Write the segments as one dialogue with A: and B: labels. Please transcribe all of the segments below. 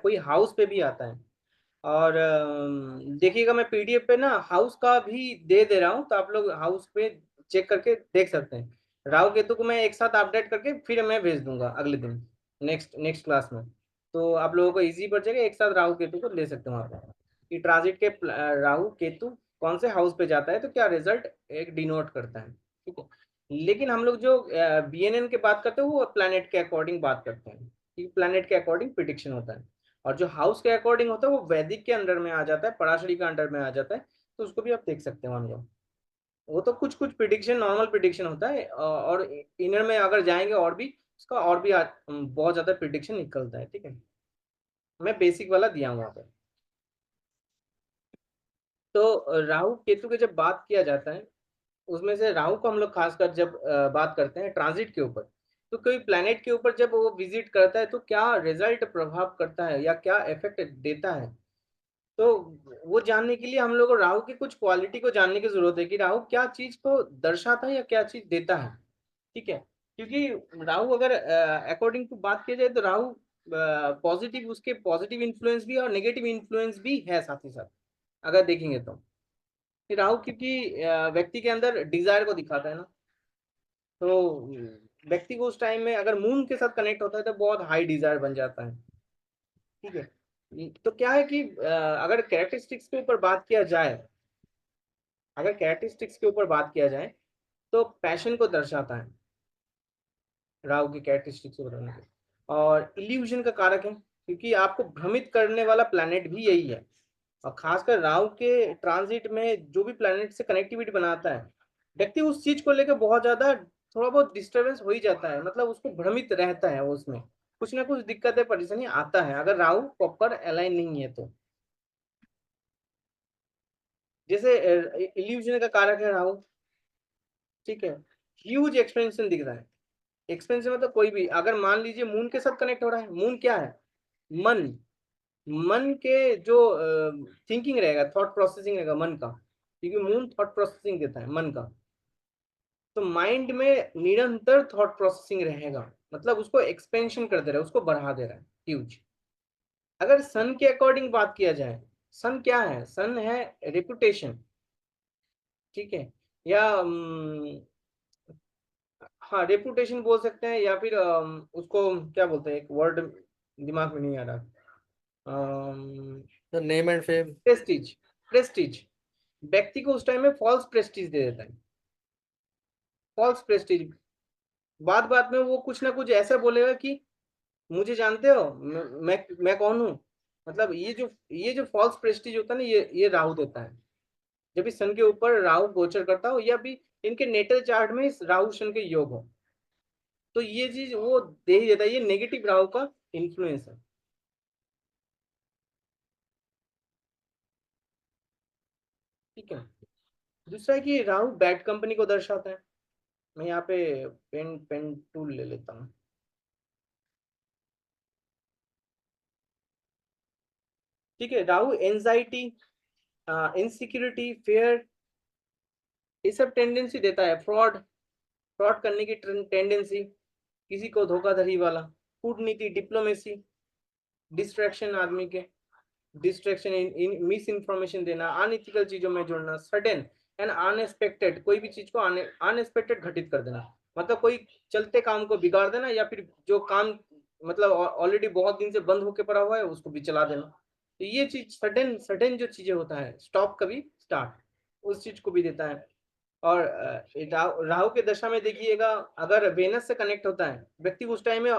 A: कोई हाउस पे भी आता है। और देखिएगा मैं पीडीएफ पे ना हाउस का भी दे दे रहा हूँ, तो आप लोग हाउस पे चेक करके देख सकते हैं। राहु केतु को मैं एक साथ अपडेट करके फिर मैं भेज दूंगा अगले दिन नेक्स्ट नेक्स्ट क्लास में। तो आप लोगों को इजी पड़ जाएगा, एक साथ राहु केतु को ले सकते हो वहाँ पे कि ट्रांजिट के राहु केतु कौन से हाउस पे जाता है तो क्या रिजल्ट एक डिनोट करता है। ठीक है, लेकिन हम लोग जो बीएनएन के बात करते हैं वो प्लैनेट के अकॉर्डिंग बात करते हैं, कि प्लैनेट के अकॉर्डिंग प्रिडिक्शन होता है। और जो हाउस के अकॉर्डिंग होता है वो वैदिक के अंडर में आ जाता है, पराशरी के अंडर में आ जाता है। तो उसको भी आप देख सकते हैं मान लो। वो तो कुछ कुछ प्रिडिक्शन नॉर्मल प्रिडिक्शन होता है, और इनर में अगर जाएंगे और भी उसका और भी बहुत ज्यादा प्रिडिक्शन निकलता है। ठीक है, मैं बेसिक वाला दिया हूँ वहाँ पे। तो राहु केतु की जब बात किया जाता है, उसमें से राहु को हम लोग खासकर जब बात करते हैं ट्रांजिट के ऊपर, तो कोई प्लैनेट के ऊपर जब वो विजिट करता है तो क्या रिजल्ट प्रभाव करता है या क्या इफेक्ट देता है। तो वो जानने के लिए हम लोग को राहु की कुछ क्वालिटी को जानने की जरूरत है कि राहु क्या चीज को दर्शाता है या क्या चीज देता है। ठीक है, क्योंकि राहु अगर अकॉर्डिंग टू बात किया जाए तो राहु पॉजिटिव, उसके पॉजिटिव इन्फ्लुएंस भी और नेगेटिव इन्फ्लुएंस भी है साथ ही साथ अगर देखेंगे तो। फिर राहु क्योंकि व्यक्ति के अंदर डिजायर को दिखाता है ना, तो व्यक्ति को उस टाइम में अगर मून के साथ कनेक्ट होता है तो बहुत हाई डिजायर बन जाता है। ठीक है, तो क्या है कि अगर कैरेक्टरिस्टिक्स के ऊपर बात किया जाए, अगर कैरेक्टरिस्टिक्स के ऊपर बात किया जाए तो पैशन को दर्शाता है राहु की कैरेक्टरिस्टिक्स को बताने के। और इल्यूजन का कारक है क्योंकि आपको भ्रमित करने वाला प्लैनेट भी यही है। और खासकर राहु के ट्रांजिट में जो भी प्लैनेट से कनेक्टिविटी बनाता है, व्यक्ति उस चीज को लेकर बहुत ज्यादा थोड़ा बहुत डिस्टरबेंस हो ही जाता है, मतलब उसको भ्रमित रहता है, वो उसमें कुछ ना कुछ दिक्कत है परेशानी आता है अगर राहु प्रॉपर अलाइन नहीं है तो। जैसे इल्यूजन का कारक है राहु। ठीक है, ह्यूज एक्सपेंशन दिख रहा है। एक्सपेंशन मतलब कोई भी अगर मान लीजिए मून के साथ कनेक्ट हो रहा है, मून क्या है, मन। मन के जो थिंकिंग रहेगा, थॉट प्रोसेसिंग रहेगा मन का, क्योंकि मून थॉट प्रोसेसिंग देता है मन का। तो माइंड में निरंतर थॉट प्रोसेसिंग रहेगा, मतलब उसको एक्सपेंशन कर दे रहा है, उसको बढ़ा दे रहा है ह्यूज। अगर सन के अकॉर्डिंग बात किया जाए, सन क्या है, सन है रेपुटेशन। ठीक है, या हाँ रेपुटेशन बोल सकते हैं, या फिर उसको क्या बोलते हैं, एक वर्ड दिमाग में नहीं आ रहा।
B: Name and fame.
A: Prestige. Prestige व्यक्ति को उस टाइम में फॉल्स प्रेस्टीज दे देता है, फॉल्स प्रेस्टीज। बात बात में वो कुछ ना कुछ ऐसा बोलेगा कि मुझे जानते हो, मैं कौन हूँ। मतलब ये जो फॉल्स प्रेस्टीज होता है ना, ये राहु देता है। जब भी सन के ऊपर राहु गोचर करता हो या भी इनके नेटल चार्ट में राहु सन के योग हो, तो ये चीज वो दे ही देता है, ये नेगेटिव राहु का इन्फ्लुएंस है। ठीक है, दूसरा है कि राहु बैड कंपनी को दर्शाता है। मैं यहाँ पे पेन पेन टूल ले लेता हूँ। ठीक है, राहु एंजाइटी, इनसिक्योरिटी, फेयर, ये सब टेंडेंसी देता है। फ्रॉड, फ्रॉड करने की टेंडेंसी, किसी को धोखाधड़ी वाला, कूटनीति, डिप्लोमेसी, डिस्ट्रैक्शन आदमी के, डिस्ट्रैक्शन इन मिस इन्फॉर्मेशन देना, अनइथिकल चीजों में जुड़ना, सडन एंड अनएक्सपेक्टेड, कोई भी चीज को अनएक्सपेक्टेड घटित कर देना, मतलब कोई चलते काम को बिगाड़ देना, या फिर जो काम मतलब ऑलरेडी बहुत दिन से बंद होके पड़ा हुआ है उसको भी चला देना। तो ये चीज सडन सडन जो चीजें होता है, स्टॉप कभी स्टार्ट, उस चीज को भी देता है। और राहु के दशा में देखिएगा, अगर वेनस से कनेक्ट होता है व्यक्ति उस टाइम में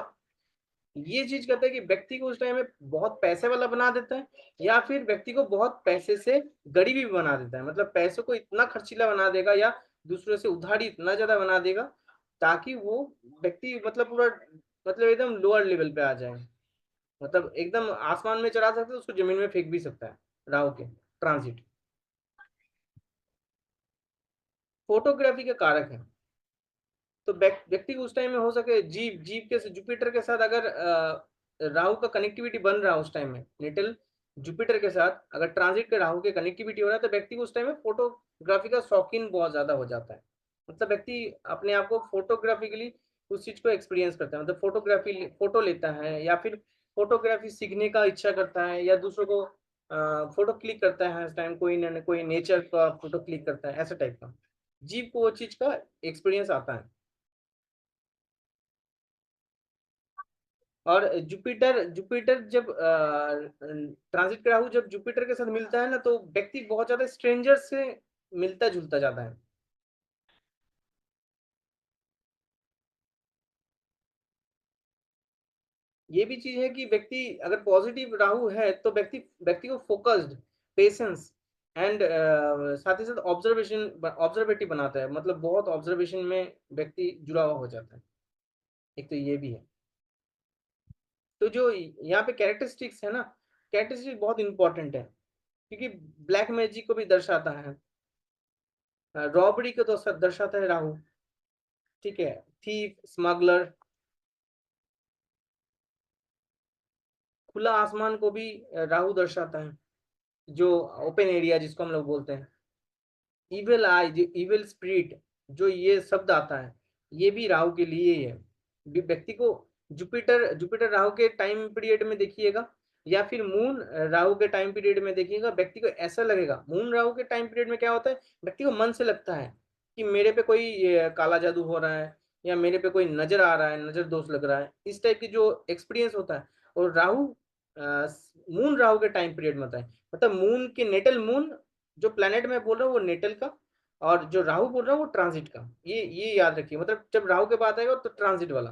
A: ये चीज करता है कि व्यक्ति को उस टाइम में बहुत पैसे वाला बना देता है, या फिर व्यक्ति को बहुत पैसे से गरीब भी बना देता है, मतलब पैसों को इतना खर्चीला बना देगा या दूसरों से उधारी इतना ज्यादा बना देगा ताकि वो व्यक्ति मतलब पूरा मतलब एकदम लोअर लेवल पे आ जाए, मतलब एकदम आसमान में चढ़ा सकता है उसको जमीन में फेंक भी सकता है राहु के ट्रांजिट। फोटोग्राफी का कारक है, तो व्यक्ति को उस टाइम में हो सके जीव जीव के जुपिटर के साथ अगर राहु का कनेक्टिविटी बन रहा है उस टाइम में, नेटल जुपिटर के साथ अगर ट्रांजिट के राहु के कनेक्टिविटी हो रहा है, तो व्यक्ति को उस टाइम में फोटोग्राफी का शौकीन बहुत ज्यादा हो जाता है। मतलब व्यक्ति अपने आप को फोटोग्राफिकली उस चीज को एक्सपीरियंस करता है, मतलब फोटोग्राफी फोटो लेता है या फिर फोटोग्राफी सीखने का इच्छा करता है, या दूसरों को फोटो क्लिक करता है, हर टाइम कोई ना कोई नेचर का फोटो क्लिक करता है, ऐसा टाइप का जीव को वो चीज का एक्सपीरियंस आता है। और जुपिटर जुपिटर जब ट्रांजिट का राहु जब जुपिटर के साथ मिलता है ना, तो व्यक्ति बहुत ज्यादा स्ट्रेंजर से मिलता जुलता जाता है। ये भी चीज है कि व्यक्ति अगर पॉजिटिव राहु है तो व्यक्ति व्यक्ति को फोकस्ड, पेशेंस एंड साथ ही साथ ऑब्जर्वेशन ऑब्जर्वेटिव बनाता है, मतलब बहुत ऑब्जर्वेशन में व्यक्ति जुड़ा हुआ हो जाता है। एक तो ये भी है। तो जो यहाँ पे कैरेक्टरिस्टिक्स है ना, कैरेक्टरिस्टिक्स बहुत इंपॉर्टेंट है, क्योंकि ब्लैक मैजिक को भी दर्शाता है, रॉबरी को तो दर्शाता है राहु, ठीक है, थीफ, स्मगलर, खुला आसमान को भी राहु दर्शाता है, जो ओपन एरिया जिसको हम लोग बोलते हैं। इविल आई, इविल स्पिरिट, जो ये शब्द आता है, ये भी राहु के लिए ही है। व्यक्ति को जुपिटर जुपिटर राहु के टाइम पीरियड में देखिएगा, या फिर मून राहु के टाइम पीरियड में देखिएगा, व्यक्ति को ऐसा लगेगा, मून राहु के टाइम पीरियड में क्या होता है, व्यक्ति को मन से लगता है कि मेरे पे कोई काला जादू हो रहा है, या मेरे पे कोई नजर आ रहा है, नजर दोष लग रहा है, इस टाइप की जो एक्सपीरियंस होता है। और राहु मून राहु के टाइम पीरियड में होता है, मतलब मून के नेटल मून, जो प्लेनेट में बोल रहा हूँ वो नेटल का, और जो राहु बोल रहा हूँ वो ट्रांजिट का। ये याद रखिए, मतलब जब राहु के बाद आएगा तो ट्रांजिट वाला,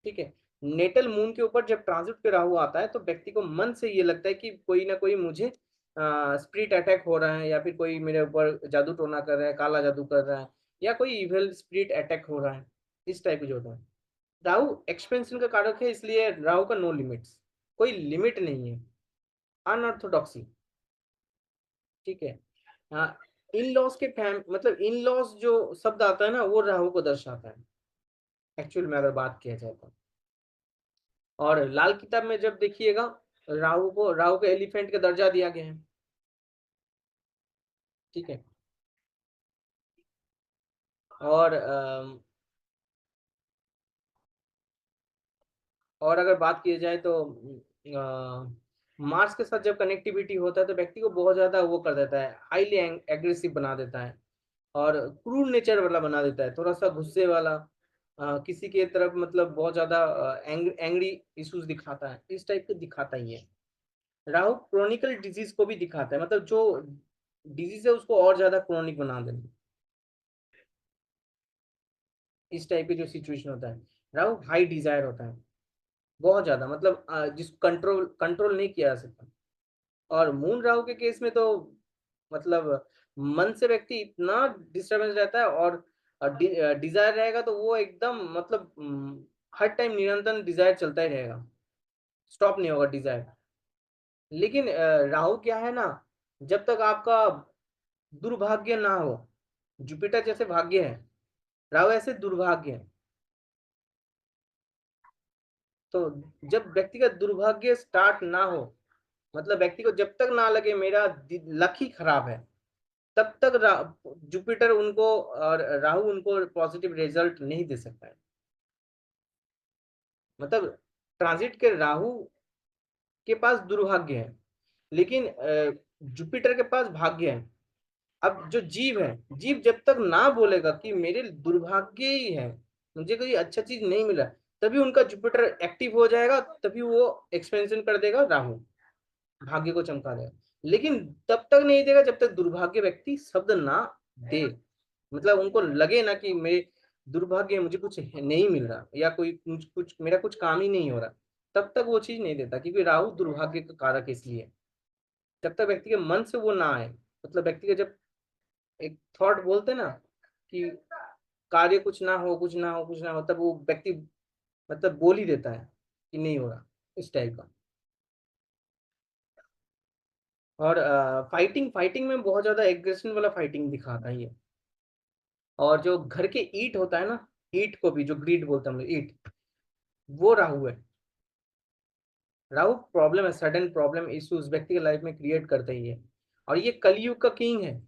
A: ठीक है। नेटल मून के ऊपर जब ट्रांजिट पे राहु आता है तो व्यक्ति को मन से ये लगता है कि कोई ना कोई मुझे स्पिरिट अटैक हो रहा है, या फिर कोई मेरे ऊपर जादू टोना कर रहा है, काला जादू कर रहा है, या कोई इविल स्पिरिट अटैक हो रहा है, इस टाइप की जो होता है। राहु एक्सपेंशन का कारक है, इसलिए राहु का नो लिमिट्स, कोई लिमिट नहीं है, अनऑर्थोडॉक्सी, ठीक है। हाँ, इन लॉज के फैम मतलब इन लॉज जो शब्द आता है ना, वो राहु को दर्शाता है, एक्चुअल में अगर बात किया जाए तो। और लाल किताब में जब देखिएगा, राहु को एलिफेंट का दर्जा दिया गया है, ठीक है। और और अगर बात की जाए तो मार्स के साथ जब कनेक्टिविटी होता है तो व्यक्ति को बहुत ज्यादा वो कर देता है, हाईली एग्रेसिव बना देता है, और क्रूर नेचर वाला बना देता है, थोड़ा सा गुस्से वाला, किसी के तरफ मतलब बहुत ज्यादा एंग्री इश्यूज दिखाता है, इस टाइप के दिखाता ही है। राहु क्रोनिकल डिजीज को भी दिखाता है, मतलब जो डिजीज है उसको और ज्यादा क्रोनिक बना देना, इस टाइप की जो सिचुएशन होता है। राहु हाई डिजायर होता है, बहुत ज्यादा, मतलब जिसको कंट्रोल कंट्रोल नहीं किया जा सकता। और मून राहु के केस में तो मतलब मन से व्यक्ति इतना डिस्टर्बेंस रहता है, और डिजायर रहेगा तो वो एकदम मतलब हर टाइम निरंतर डिजायर चलता ही रहेगा, स्टॉप नहीं होगा डिजायर। लेकिन राहु क्या है ना, जब तक आपका दुर्भाग्य ना हो, जुपिटर जैसे भाग्य है, राहु ऐसे दुर्भाग्य है। तो जब व्यक्ति का दुर्भाग्य स्टार्ट ना हो, मतलब व्यक्ति को जब तक ना लगे मेरा लक ही खराब है, तब तक जुपिटर उनको और राहु उनको पॉजिटिव रिजल्ट नहीं दे सकता है। मतलब ट्रांजिट के राहु के पास दुर्भाग्य है, लेकिन जुपिटर के पास भाग्य है। अब जो जीव है, जीव जब तक ना बोलेगा कि मेरे दुर्भाग्य ही है, मुझे कोई अच्छा चीज नहीं मिला, तभी उनका जुपिटर एक्टिव हो जाएगा, तभी वो एक्सपेंशन कर देगा, राहु भाग्य को चमका देगा। लेकिन तब तक नहीं देगा जब तक दुर्भाग्य व्यक्ति शब्द ना दे, मतलब उनको लगे ना कि मेरे दुर्भाग्य है, मुझे कुछ नहीं मिल रहा, या कोई कुछ मेरा कुछ काम ही नहीं हो रहा, तब तक वो चीज नहीं देता, क्योंकि राहु दुर्भाग्य का कारक है। इसलिए जब तक व्यक्ति के मन से वो ना आए, मतलब व्यक्ति का जब एक थॉट बोलते हैं ना कि कार्य कुछ ना हो, कुछ ना हो, कुछ ना हो, तब वो व्यक्ति मतलब बोल ही देता है कि नहीं हो रहा, इस टाइप का। और फाइटिंग फाइटिंग में बहुत ज्यादा एग्रेशन वाला फाइटिंग दिखाता है ये। और जो घर के ईट होता है ना, ईट को भी जो ग्रीड बोलते हैं हम लोग, ईट, वो राहु है। राहु प्रॉब्लम है, सडन प्रॉब्लम इश्यूज व्यक्ति के लाइफ में क्रिएट करते ही है। और ये कलयुग का किंग है,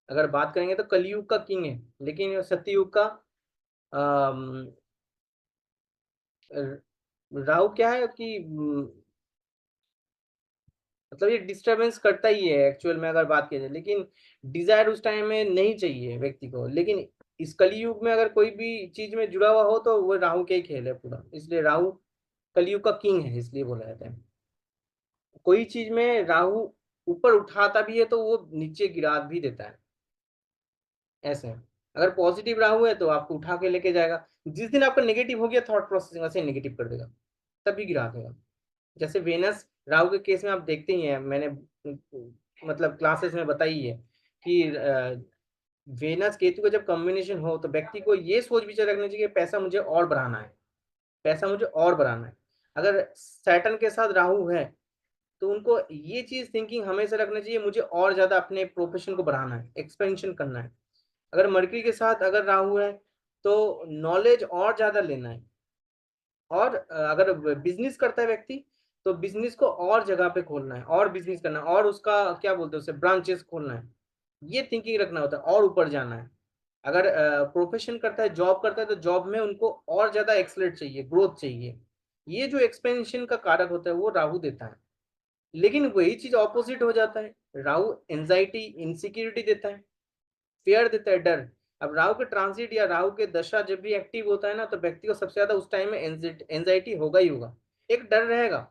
A: अगर बात करेंगे तो कलयुग का किंग है, लेकिन ये सत्ययुग का राहु क्या है कि मतलब ये डिस्टरबेंस करता ही है एक्चुअल में अगर बात की जाए, लेकिन डिजायर उस टाइम में नहीं चाहिए व्यक्ति को। लेकिन इस कलयुग में अगर कोई भी चीज में जुड़ा हुआ हो तो वो राहु के ही खेल है पूरा, इसलिए राहु कलयुग का किंग है, इसलिए बोला जाता है। कोई चीज में राहु ऊपर उठाता भी है तो वो नीचे गिरा भी देता है, ऐसे है। अगर पॉजिटिव राहु है तो आपको उठा के लेके जाएगा, जिस दिन आपका नेगेटिव हो गया थॉट प्रोसेसिंग वैसे नेगेटिव कर देगा, तभी गिरा देगा। जैसे वेनस राहु के केस में आप देखते ही हैं, मैंने मतलब क्लासेस में बताई है कि वेनस केतु का जब कॉम्बिनेशन हो तो व्यक्ति को ये सोच विचार रखना चाहिए कि पैसा मुझे और बढ़ाना है, पैसा मुझे और बढ़ाना है। अगर सैटर्न के साथ राहु है तो उनको ये चीज थिंकिंग हमेशा रखना चाहिए, मुझे और ज्यादा अपने प्रोफेशन को बढ़ाना है, एक्सपेंशन करना है। अगर मरकरी के साथ अगर राहु है तो नॉलेज और ज्यादा लेना है। और अगर बिजनेस करता है व्यक्ति तो बिजनेस को और जगह पे खोलना है, और बिजनेस करना है, और उसका क्या बोलते हैं उसे ब्रांचेस खोलना है, ये थिंकिंग रखना होता है, और ऊपर जाना है। अगर प्रोफेशन करता है, जॉब करता है, तो जॉब में उनको और ज्यादा एक्सलेट चाहिए, ग्रोथ चाहिए। ये जो एक्सपेंशन का कारक होता है वो राहु देता है। लेकिन वही चीज ऑपोजिट हो जाता है, राहु एंजाइटी इनसिक्योरिटी देता है, फेयर देता है, डर। अब राहु के ट्रांसिट या राहु के दशा जब भी एक्टिव होता है ना तो व्यक्ति को सबसे ज्यादा उस टाइम में एंजाइटी होगा ही होगा, एक डर रहेगा।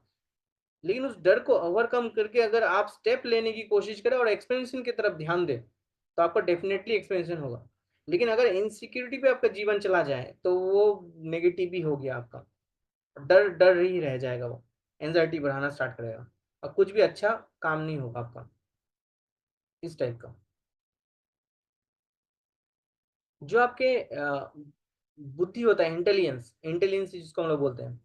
A: लेकिन उस डर को ओवरकम करके अगर आप स्टेप लेने की कोशिश करें और एक्सपेंशन की तरफ ध्यान दें तो आपका डेफिनेटली एक्सपेंशन होगा। लेकिन अगर इनसिक्योरिटी पे आपका जीवन चला जाए तो वो नेगेटिव ही हो गया आपका, डर डर ही रह जाएगा, वो एंजाइटी बढ़ाना स्टार्ट करेगा और कुछ भी अच्छा काम नहीं होगा आपका, इस टाइप का। जो आपके बुद्धि होता है, इंटेलिजेंस, इंटेलिजेंस जिसको हम लोग बोलते हैं,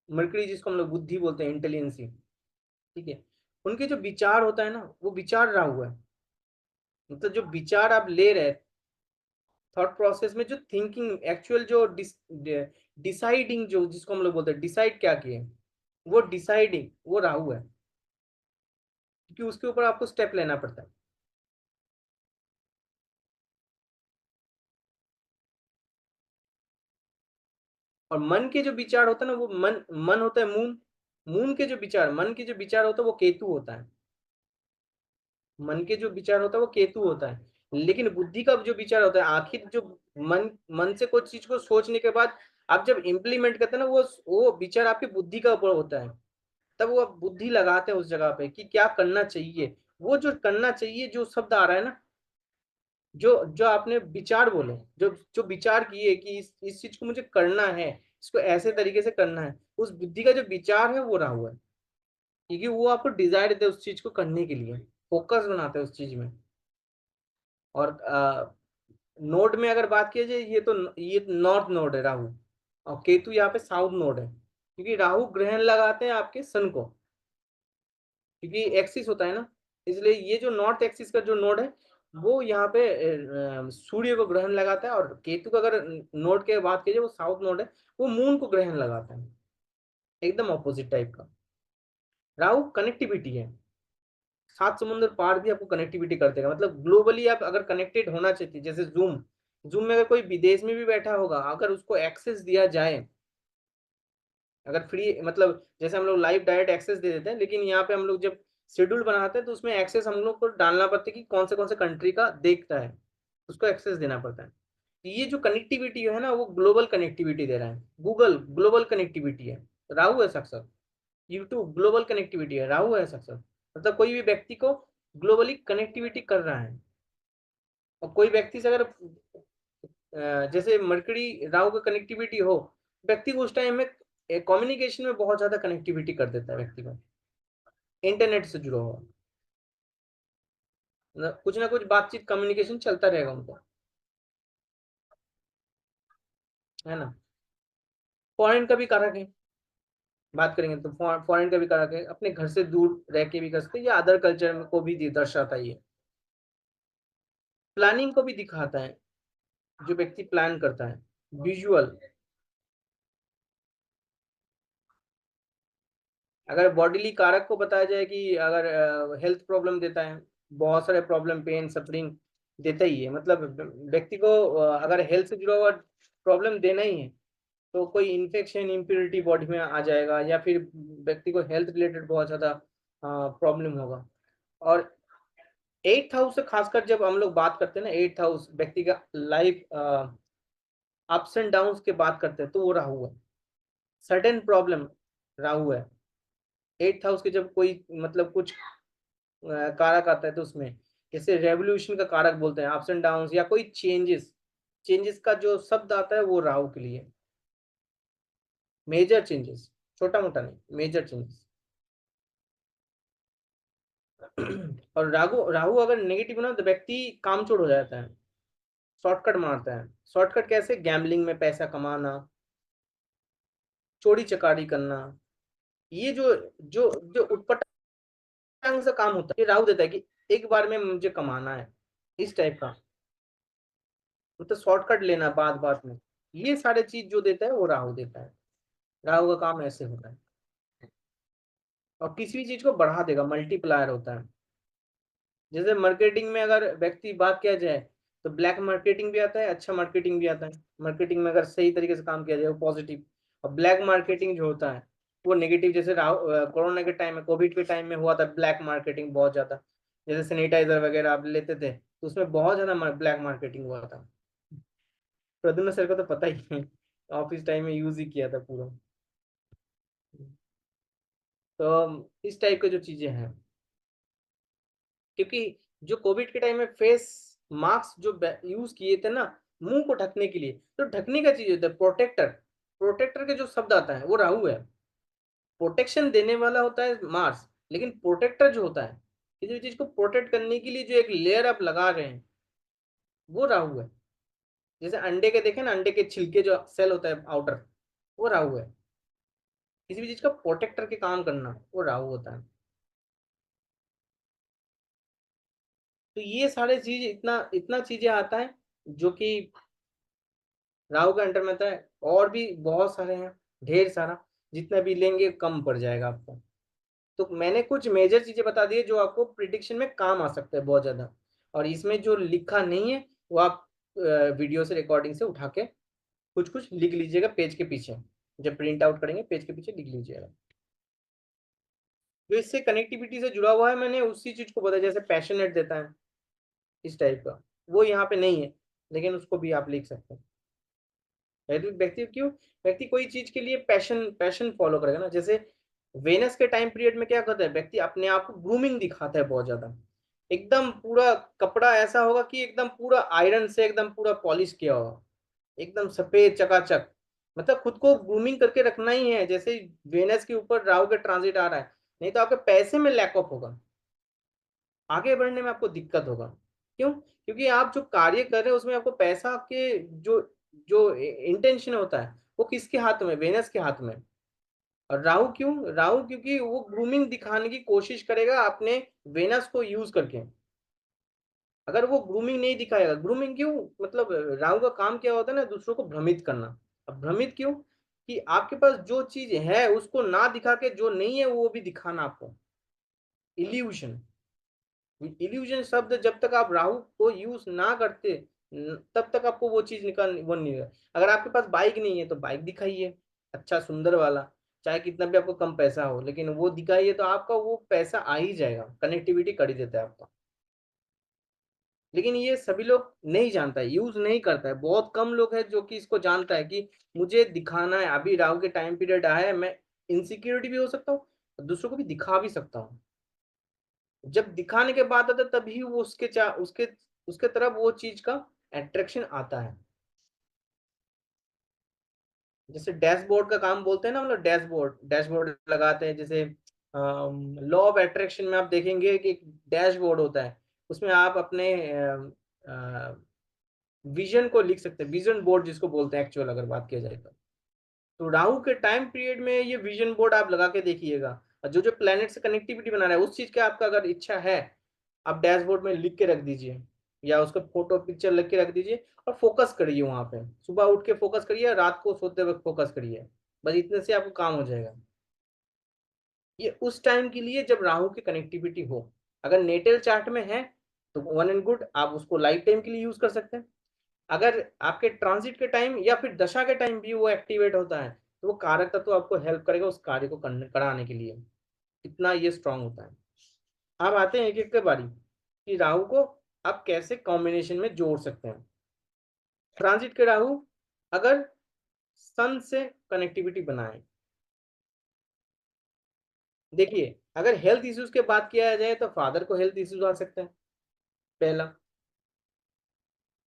A: मरकरी जिसको हम लोग बुद्धि बोलते हैं, इंटेलिजेंसी, ठीक है। उनके जो विचार होता है ना वो विचार राहु है। मतलब जो विचार आप ले रहे थॉट प्रोसेस में, जो थिंकिंग एक्चुअल जो डिसाइडिंग जो जिसको हम लोग बोलते हैं डिसाइड क्या किए, वो डिसाइडिंग वो राहु है, क्योंकि उसके ऊपर आपको स्टेप लेना पड़ता है। और मन के जो विचार होता है ना वो मन मन होता है मून, मून के जो विचार, मन के जो विचार होता है वो केतु होता है। मन के जो विचार होता है वो केतु होता है। लेकिन बुद्धि का जो विचार होता है, आखिर जो मन मन से कोई चीज को सोचने के बाद आप जब इम्प्लीमेंट करते हैं ना वो विचार आपकी बुद्धि का ऊपर होता है। तब वो आप बुद्धि लगाते हैं उस जगह पे कि क्या करना चाहिए। वो जो करना चाहिए जो शब्द आ रहा है ना, जो जो आपने विचार बोले, जो जो विचार किए कि इस चीज को मुझे करना है, इसको ऐसे तरीके से करना है, उस बुद्धि का जो विचार है वो रहा हुआ है। क्योंकि वो आपको डिजायर देते हैं उस चीज को करने के लिए, फोकस बनाते हैं उस चीज में। और नोड में अगर बात की जाए, ये नॉर्थ नोड है राहु, और केतु यहाँ पे साउथ नोड है। क्योंकि राहु ग्रहण लगाते हैं आपके सन को, क्योंकि एक्सिस होता है ना, इसलिए ये जो नॉर्थ एक्सिस का जो नोड है वो यहाँ पे सूर्य को ग्रहण लगाता है। और केतु का अगर नोड के बात कीजिए वो साउथ नोड है, वो मून को ग्रहण लगाता है, एकदम ऑपोजिट टाइप का। राहु कनेक्टिविटी है, सात समुद्र पार भी आपको कनेक्टिविटी कर देगा। मतलब ग्लोबली आप अगर कनेक्टेड होना चाहते हैं, जैसे जूम, जूम में अगर कोई विदेश में भी बैठा होगा, अगर उसको एक्सेस दिया जाए, अगर फ्री मतलब जैसे हम लोग लाइव डायरेक्ट एक्सेस दे देते हैं, लेकिन यहाँ पे हम लोग जब शेड्यूल बनाते हैं तो उसमें एक्सेस हम लोग को डालना पड़ता है कि कौन से कंट्री का देखता है, उसको एक्सेस देना पड़ता है। तो ये जो कनेक्टिविटी है ना वो ग्लोबल कनेक्टिविटी दे रहा है। गूगल ग्लोबल कनेक्टिविटी है, राहु है साक्षात। यूट्यूब ग्लोबल कनेक्टिविटी है, राहु है साक्षात। मतलब कोई भी व्यक्ति को ग्लोबली कनेक्टिविटी कर रहा है। और कोई व्यक्ति से अगर जैसे मरकरी राहु का कनेक्टिविटी हो, व्यक्ति को उस टाइम में कम्युनिकेशन में बहुत ज्यादा कनेक्टिविटी कर देता है व्यक्ति को, इंटरनेट से जुड़ा हुआ, कुछ ना कुछ बातचीत कम्युनिकेशन चलता रहेगा उनका, है ना। फॉरेन का भी कारक है, बात करेंगे तो फॉरेन का भी कारक है, अपने घर से दूर रह के भी कर सकते हैं, या अदर कल्चर में को भी दर्शाता है ये। प्लानिंग को भी दिखाता है, जो व्यक्ति प्लान करता है, विजुअल। अगर बॉडीली कारक को बताया जाए कि अगर हेल्थ प्रॉब्लम देता है, बहुत सारे प्रॉब्लम, पेन सफरिंग देता ही है। मतलब व्यक्ति को अगर हेल्थ से जुड़ा हुआ प्रॉब्लम देना ही है तो कोई इन्फेक्शन इम्प्योरिटी बॉडी में आ जाएगा, या फिर व्यक्ति को हेल्थ रिलेटेड बहुत ज्यादा प्रॉब्लम होगा। और एट्थ हाउस से खासकर जब हम लोग बात करते हैं ना, एट्थ हाउस व्यक्ति का लाइफ अप्स एंड डाउन्स के बात करते हैं, तो वो राहु है। सडन प्रॉब्लम राहु है। एट्थ हाउस के जब कोई मतलब कुछ कारक आता है तो उसमें जैसे रेवोल्यूशन का कारक बोलते हैं, अप्स एंड डाउन्स या कोई चेंजेस, चेंजेस का जो शब्द आता है वो राहु के लिए, मेजर चेंजेस, छोटा मोटा नहीं, मेजर चेंजेस। और राहु राहु अगर नेगेटिव ना तो व्यक्ति कामचोर हो जाता है, शॉर्टकट मारता है। शॉर्टकट कैसे? गैम्बलिंग में पैसा कमाना, चोरी चकारी करना, ये जो जो जो उटपटांग सा काम होता है, ये राहु देता है कि एक बार में मुझे कमाना है, इस टाइप का, मतलब शॉर्टकट लेना बात बात में, ये सारे चीज जो देता है वो राहु देता है। राहु का काम ऐसे होता है, और किसी भी चीज को बढ़ा देगा, मल्टीप्लायर होता है। जैसे मार्केटिंग में अगर व्यक्ति बात किया जाए तो ब्लैक मार्केटिंग भी आता है, अच्छा मार्केटिंग भी आता है। मार्केटिंग में अगर सही तरीके से काम किया जाए वो पॉजिटिव, और ब्लैक मार्केटिंग जो होता है वो नेगेटिव। जैसे कोरोना के टाइम में, कोविड के टाइम में हुआ था ब्लैक मार्केटिंग बहुत ज्यादा। जैसे सैनिटाइजर वगैरह आप लेते थे तो उसमें बहुत ज्यादा ब्लैक मार्केटिंग हुआ था। प्रद्युम्न सर को तो पता ही है, ऑफिस टाइम में यूज ही किया था पूरा। तो इस टाइप के जो चीजें हैं, क्योंकि जो कोविड के टाइम में फेस मास्क जो यूज किए थे ना, मुंह को ढकने के लिए, तो ढकने का चीज होता है प्रोटेक्टर। प्रोटेक्टर के जो शब्द आता है वो राहु है। प्रोटेक्शन देने वाला होता है मार्स, लेकिन प्रोटेक्टर जो होता है, किसी चीज को प्रोटेक्ट करने के लिए जो एक लेयर आप लगा रहे हैं, वो राहु है। जैसे अंडे के देखे ना, अंडे के छिलके जो सेल होता है आउटर, वो राहु है। किसी भी चीज का प्रोटेक्टर के काम करना वो राहु होता है। तो ये सारे चीज इतना इतना चीजें आता है जो कि राहु के अंडर में आता है। और भी बहुत सारे हैं, ढेर सारा, जितना भी लेंगे कम पड़ जाएगा आपको। तो मैंने कुछ मेजर चीजें बता दी है जो आपको प्रिडिक्शन में काम आ सकता है बहुत ज्यादा। और इसमें जो लिखा नहीं है वो आप वीडियो से, रिकॉर्डिंग से उठा के कुछ कुछ लिख लीजिएगा पेज के पीछे। जब प्रिंट आउट करेंगे पेज के पीछे लिख लीजिएगा। जो इससे कनेक्टिविटी से जुड़ा हुआ है, मैंने उसी चीज को बताया, जैसे पैशनेट देता है इस टाइप का, वो यहाँ पे नहीं है, लेकिन उसको भी आप लिख सकते हैं। व्यक्ति क्यों, व्यक्ति कोई चीज के लिए पैशन पैशन फॉलो करेगा ना। जैसे वेनस के टाइम पीरियड में क्या करता है व्यक्ति, अपने आप को ग्रूमिंग दिखाता है बहुत ज्यादा। एकदम पूरा कपड़ा ऐसा होगा कि एकदम पूरा आयरन से एकदम पूरा पॉलिश किया होगा, एकदम सफेद चकाचक, मतलब खुद को ग्रूमिंग करके रखना ही है। जैसे वेनस के ऊपर राहु का ट्रांजिट आ रहा है, नहीं तो आपके पैसे में लैक ऑफ होगा, आगे बढ़ने में आपको दिक्कत होगा। क्यों? क्योंकि आप जो कार्य कर रहे हैं उसमें आपको पैसा के जो जो इंटेंशन होता है वो किसके हाथ में? वेनस के हाथ में। और राहु क्यों? राहु क्योंकि वो ग्रूमिंग दिखाने की कोशिश करेगा अपने वेनस को यूज करके। अगर वो ग्रूमिंग नहीं दिखाएगा, ग्रूमिंग क्यों, मतलब राहु का काम क्या होता है ना, दूसरों को भ्रमित करना। अब भ्रमित क्यों? कि आपके पास जो चीज है उसको ना दिखा के जो नहीं है वो भी दिखाना आपको, इल्यूशन। इल्यूजन शब्द जब तक आप राहु को यूज ना करते तब तक आपको वो चीज निकाल वो नहीं है। अगर आपके पास बाइक नहीं है तो बाइक दिखाइए, अच्छा सुंदर वाला, चाहे कितना भी आपको कम पैसा हो, लेकिन वो दिखाइए तो आपका वो पैसा आ ही जाएगा, कनेक्टिविटी कर ही देता है आपका। लेकिन ये सभी लोग नहीं जानता है, यूज नहीं करता है, बहुत कम लोग है जो कि इसको जानता है कि मुझे दिखाना है। अभी राहु के टाइम पीरियड आया है, मैं इनसिक्योरिटी भी हो सकता हूँ, दूसरों को भी दिखा भी सकता हूँ। जब दिखाने के बाद आता है तभी वो उसके उसके तरफ वो चीज का अट्रैक्शन आता है। जैसे डैशबोर्ड का काम बोलते हैं ना, मतलब डैशबोर्ड डैशबोर्ड लगाते हैं। जैसे लॉ ऑफ अट्रैक्शन में आप देखेंगे कि एक डैशबोर्ड होता है, उसमें आप अपने विजन को लिख सकते हैं, विजन बोर्ड जिसको बोलते हैं एक्चुअल अगर बात किया जाए तो राहु के टाइम पीरियड में ये विजन बोर्ड आप लगा के देखिएगा। और जो जो प्लेनेट से कनेक्टिविटी बना रहा है उस चीज का आपका अगर इच्छा है, आप डैशबोर्ड में लिख के रख दीजिए, या उसका फोटो पिक्चर लिख के रख दीजिए, और फोकस करिए वहां पे। सुबह उठ के फोकस करिए, रात को सोते वक्त फोकस करिए, बस इतने से आपको काम हो जाएगा। ये उस टाइम के लिए जब राहु की कनेक्टिविटी हो। अगर नेटल चार्ट में है तो वन एंड गुड, आप उसको लाइफ टाइम के लिए यूज कर सकते हैं। अगर आपके ट्रांजिट के टाइम या फिर दशा के टाइम भी वो एक्टिवेट होता है तो वो कारक तत्व आपको हेल्प करेगा उस कार्य को कराने के लिए। इतना ये स्ट्रांग होता है। अब आते हैं एक एक के बारी कि राहु को आप कैसे कॉम्बिनेशन में जोड़ सकते हैं। ट्रांजिट के राहु अगर सन से कनेक्टिविटी बनाए, देखिए अगर हेल्थ इश्यूज के बात किया जाए तो फादर को हेल्थ इश्यूज आ सकते हैं। पहला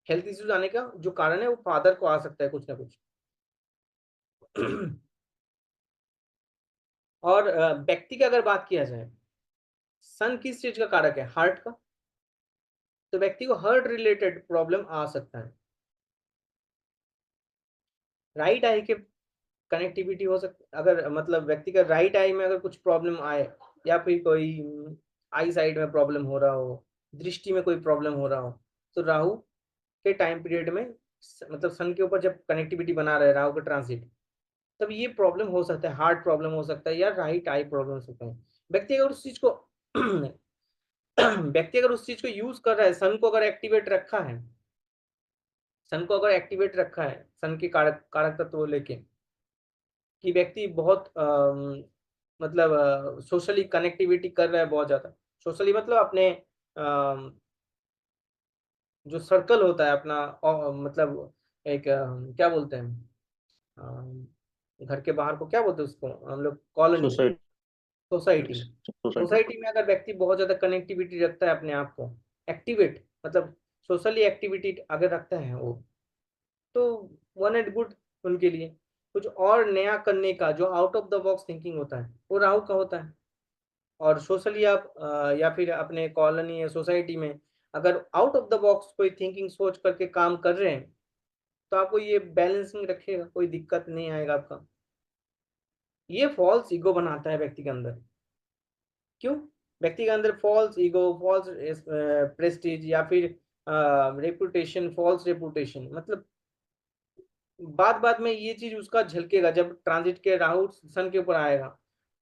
A: हेल्थ इश्यूज आने का जो कारण है वो फादर को आ सकता है कुछ ना कुछ। और व्यक्ति की अगर बात किया जाए, सन किस चीज का कारक है, हार्ट का, तो व्यक्ति को हार्ट रिलेटेड प्रॉब्लम आ सकता है। राइट आई के कनेक्टिविटी हो सकती, अगर मतलब व्यक्ति का राइट आई में अगर कुछ प्रॉब्लम आए या फिर कोई आई साइड में प्रॉब्लम हो रहा हो, दृष्टि में कोई प्रॉब्लम हो रहा हो, तो राहु के टाइम पीरियड में मतलब सन के ऊपर जब कनेक्टिविटी बना रहे राहु का ट्रांसिट, तब ये प्रॉब्लम हो सकता है, हार्ट प्रॉब्लम हो सकता है या राइट आई प्रॉब्लम हो सकता है। व्यक्ति अगर उस चीज को व्यक्ति अगर उस चीज को यूज कर रहा है, सन को अगर एक्टिवेट रखा है, सन को अगर एक्टिवेट रखा है, सन के कारक कारक तत्व लेके, कि व्यक्ति बहुत मतलब सोशली कनेक्टिविटी कर रहा है बहुत ज्यादा, सोशली मतलब अपने जो सर्कल होता है अपना, मतलब एक क्या बोलते हैं, घर के बाहर को क्या बोलते हैं उसको हम लोग, colony,
B: society.
A: Society.
B: Society.
A: Society में अगर व्यक्ति बहुत ज्यादा कनेक्टिविटी रखता है अपने आप को, एक्टिवेट मतलब सोशली एक्टिविटी अगर रखता है वो, तो वन एंड गुड उनके लिए। कुछ और नया करने का जो out of the box thinking होता है वो राहु का होता है। और सोशली आप या फिर अपने कॉलोनी या सोसाइटी में अगर आउट ऑफ द बॉक्स कोई थिंकिंग सोच करके काम कर रहे हैं, तो आपको ये बैलेंसिंग रखेगा, कोई दिक्कत नहीं आएगा आपका। ये फॉल्स ईगो बनाता है व्यक्ति के अंदर। क्यों? व्यक्ति के अंदर फॉल्स ईगो, फॉल्स प्रेस्टीज या फिर रेपुटेशन, फॉल्स रेपुटेशन, मतलब बात बात में ये चीज उसका झलकेगा जब ट्रांजिट के राहु सन के ऊपर आएगा।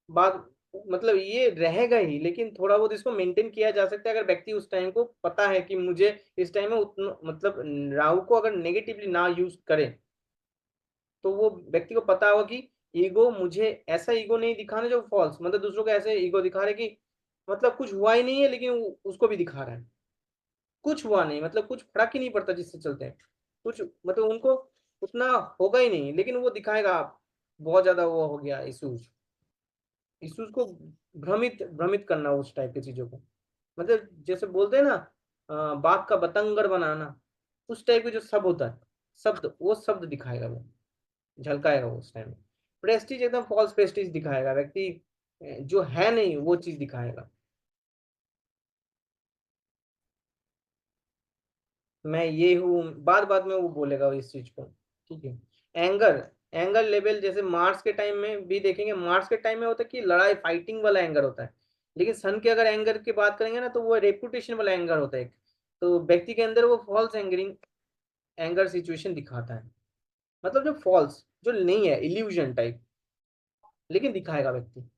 A: बात मतलब ये रहेगा ही, लेकिन थोड़ा बहुत इसको मेंटेन किया जा सकता है अगर व्यक्ति उस टाइम को पता है कि मुझे इस टाइम में उतना मतलब राहु को अगर नेगेटिवली ना यूज करे, तो वो व्यक्ति को पता होगा कि ईगो, मुझे ऐसा ईगो नहीं दिखाना जो फॉल्स, मतलब दूसरों को ऐसे ईगो दिखा रहे कि मतलब कुछ हुआ ही नहीं है लेकिन उसको भी दिखा रहा है, कुछ हुआ नहीं, मतलब कुछ फर्क ही नहीं पड़ता जिससे चलते हैं, कुछ मतलब उनको उतना होगा ही नहीं, लेकिन वो दिखाएगा आप बहुत ज्यादा वो हो गया इश्यूज, इश्यूज को भ्रमित भ्रमित करना उस टाइप की चीजों को, मतलब जैसे बोलते हैं ना बात का बतंगड़ बनाना, उस टाइप के जो शब्द होता है, शब्द, वो शब्द दिखाएगा वो, झलकाएगा वो उस टाइम। प्रेस्टीज एकदम फॉल्स प्रेस्टीज दिखाएगा व्यक्ति, जो है नहीं वो चीज दिखाएगा। मैं ये हूँ, बात बात में वो बोलेगा इस चीज को। ठीक है। एंगर, एंगर लेवल जैसे मार्स के टाइम में भी देखेंगे, मार्स के टाइम में होता है कि लड़ाई फाइटिंग वाला एंगर होता है, लेकिन सन के अगर एंगर की बात करेंगे ना तो वो रेपुटेशन वाला एंगर होता है। तो व्यक्ति के अंदर वो फॉल्स एंगरिंग एंगर सिचुएशन दिखाता है, मतलब जो फॉल्स, जो नहीं है, इल्यूजन टाइप, लेकिन दिखाएगा व्यक्ति।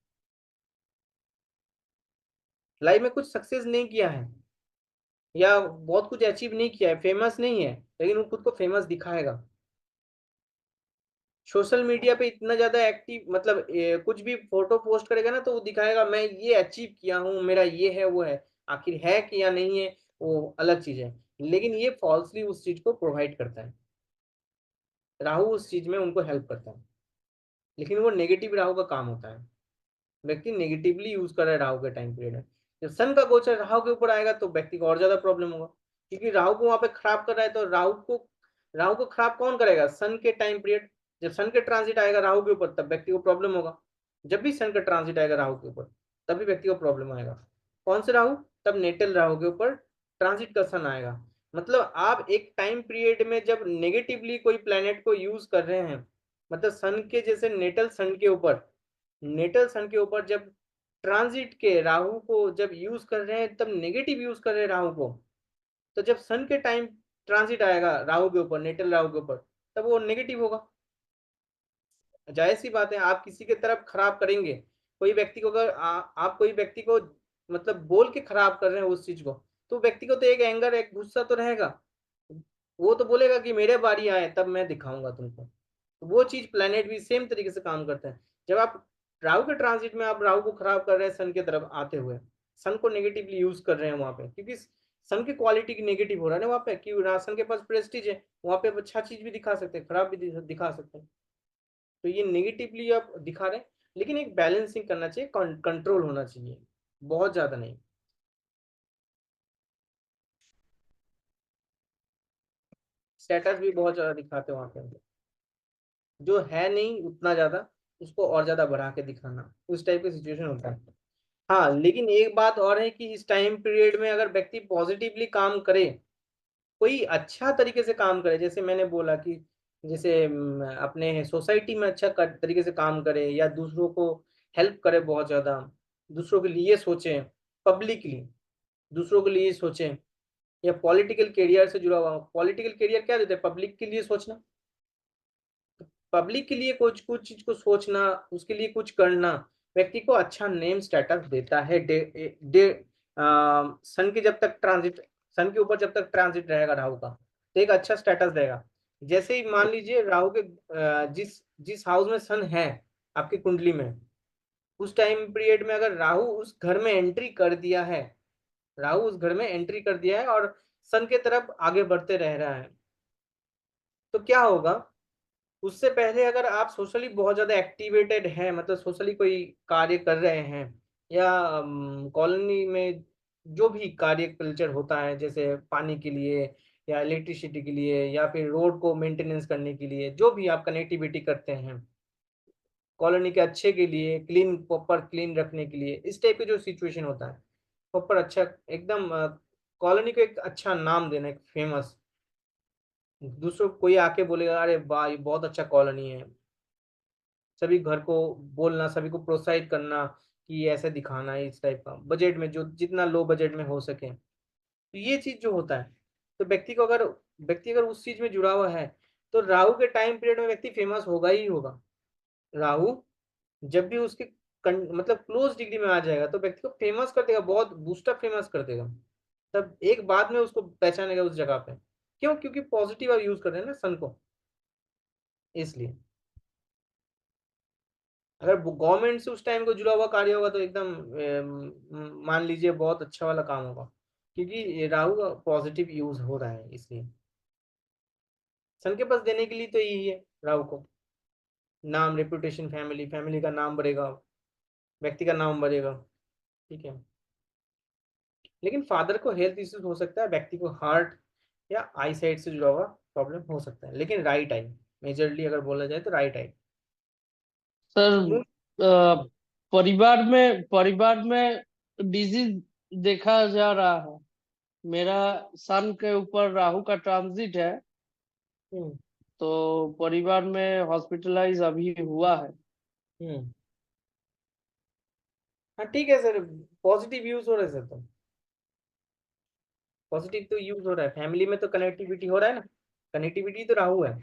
A: लाइफ में कुछ सक्सेस नहीं किया है या बहुत कुछ अचीव नहीं किया है, फेमस नहीं है, लेकिन वो खुद को फेमस दिखाएगा। सोशल मीडिया पे इतना ज्यादा एक्टिव, मतलब कुछ भी फोटो पोस्ट करेगा ना तो वो दिखाएगा मैं ये अचीव किया हूँ, मेरा ये है वो है, आखिर है कि या नहीं है वो अलग चीज है, लेकिन ये फॉल्सली उस चीज को प्रोवाइड करता है। राहु उस चीज में उनको हेल्प करता है, लेकिन वो नेगेटिव राहु का काम होता है। व्यक्ति नेगेटिवली यूज कर रहा है राहु के टाइम पीरियड में। जब सन का गोचर राहु के ऊपर आएगा तो व्यक्ति को और ज्यादा प्रॉब्लम होगा, क्योंकि राहु को वहां पे खराब कर रहा है, तो राहु को खराब कौन करेगा, सन के टाइम पीरियड। जब सन के ट्रांजिट आएगा राहु के ऊपर तब व्यक्ति को प्रॉब्लम होगा। जब भी सन का ट्रांजिट आएगा राहु के ऊपर तभी व्यक्ति को प्रॉब्लम आएगा। कौन से राहु? तब नेटल राहु के ऊपर ट्रांजिट का सन आएगा। मतलब आप एक टाइम पीरियड में जब नेगेटिवली कोई प्लेनेट को यूज कर रहे हैं, मतलब सन के जैसे नेटल सन के ऊपर, नेटल सन के ऊपर जब ट्रांजिट के राहु को जब यूज कर रहे हैं तब नेगेटिव यूज कर रहे हैं राहु को, तो जब सन के टाइम ट्रांजिट आएगा राहु के ऊपर, नेटल राहु के ऊपर, तब वो नेगेटिव होगा। जाहिर सी बात है, आप किसी के तरफ खराब करेंगे, कोई व्यक्ति को अगर आप कोई व्यक्ति को मतलब बोल के खराब कर रहे हैं उस चीज को, तो व्यक्ति को तो एक एंगर, एक गुस्सा तो रहेगा। वो तो बोलेगा कि मेरे बारी आए तब मैं दिखाऊंगा तुमको। तो वो चीज प्लेनेट भी सेम तरीके से काम करता है। जब आप राहु के ट्रांजिट में आप राहु को खराब कर रहे हैं सन के तरफ आते हुए, सन को नेगेटिवली यूज कर रहे हैं वहां पे, क्योंकि सन की क्वालिटी की नेगेटिव हो रहा है ना वहां पे, कि सन के पास प्रेस्टीज है, वहां पे आप अच्छा चीज भी दिखा सकते हैं, खराब भी दिखा सकते हैं। तो ये नेगेटिवली आप दिखा रहे हैं, लेकिन एक बैलेंसिंग करना चाहिए, कंट्रोल होना चाहिए, बहुत ज्यादा नहीं। स्टेटस भी बहुत ज्यादा दिखाते हैं वहां पे, जो है नहीं उतना ज्यादा, उसको और ज्यादा बढ़ा के दिखाना, उस टाइप का सिचुएशन होता है। हाँ, लेकिन एक बात और है कि इस टाइम पीरियड में अगर व्यक्ति पॉजिटिवली काम करे, कोई अच्छा तरीके से काम करे, जैसे मैंने बोला कि जैसे अपने सोसाइटी में अच्छा तरीके से काम करे, या दूसरों को हेल्प करे बहुत ज्यादा, दूसरों के लिए सोचे, पब्लिकली दूसरों के लिए सोचे, या पॉलिटिकल कैरियर से जुड़ा हुआ। पॉलिटिकल कैरियर क्या देता है? पब्लिक के लिए सोचना। पब्लिक के लिए कुछ चीज को सोचना, उसके लिए कुछ करना, व्यक्ति को अच्छा नेम स्टेटस देता है। सन की जब तक ट्रांजिट, सन के ऊपर जब तक ट्रांजिट रहेगा राहु का, तो एक अच्छा स्टेटस देगा। जैसे ही मान लीजिए राहु के जिस जिस हाउस में सन है आपकी कुंडली में, उस टाइम पीरियड में अगर राहु उस घर में एंट्री कर दिया है, राहु उस घर में एंट्री कर दिया है और सन के तरफ आगे बढ़ते रह रहा है, तो क्या होगा? उससे पहले अगर आप सोशली बहुत ज्यादा एक्टिवेटेड हैं, मतलब सोशली कोई कार्य कर रहे हैं, या कॉलोनी में जो भी कार्य कल्चर होता है, जैसे पानी के लिए या इलेक्ट्रिसिटी के लिए या फिर रोड को मेंटेनेंस करने के लिए, जो भी आप कनेक्टिविटी करते हैं कॉलोनी के अच्छे के लिए, क्लीन प्रॉपर क्लीन रखने के लिए, इस टाइप के जो सिचुएशन होता है, प्रॉपर अच्छा एकदम कॉलोनी को एक अच्छा नाम देना, एक फेमस, दूसरों को कोई आके बोलेगा अरे वाह ये बहुत अच्छा कॉलोनी है, सभी घर को बोलना, सभी को प्रोत्साहित करना कि ऐसे दिखाना है, इस टाइप का बजट में, जो जितना लो बजट में हो सके। तो ये चीज जो होता है, तो व्यक्ति अगर उस चीज में जुड़ा हुआ है, तो राहु के टाइम पीरियड में व्यक्ति फेमस होगा ही होगा। राहु जब भी उसके मतलब क्लोज डिग्री में आ जाएगा, तो व्यक्ति को फेमस कर देगा, बहुत बूस्टअप फेमस कर देगा। तब एक बाद में उसको पहचानेगा उस जगह पे। क्यों? क्योंकि पॉजिटिव आप यूज कर रहे हैं ना सन को, इसलिए। अगर गवर्नमेंट से उस टाइम को जुड़ा हुआ कार्य होगा तो एकदम मान लीजिए बहुत अच्छा वाला काम होगा, क्योंकि ये राहु का पॉजिटिव यूज हो रहा है, इसलिए सन के पास देने के लिए तो यही है राहु को, नाम, रेपुटेशन, फैमिली, फैमिली का नाम बढ़ेगा, व्यक्ति का नाम बढ़ेगा। ठीक है। लेकिन फादर को हेल्थ इश्यूज हो सकता है, व्यक्ति को हार्ट या आई साइड से जुड़ा हुआ प्रॉब्लम हो सकता है, लेकिन राइट आई, मेजरली अगर बोला जाए तो राइट आई।
B: सर, परिवार में डिजीज देखा जा रहा है। मेरा सन के ऊपर राहु का ट्रांजिट है,
A: हम्म।
B: तो परिवार में हॉस्पिटलाइज अभी हुआ है।
A: हम्म। हाँ ठीक है सर, पॉजिटिव यूज हो रहा है सर, तो पॉजिटिव तो यूज हो रहा है, फैमिली में तो कनेक्टिविटी हो रहा है ना, कनेक्टिविटी तो राहु है,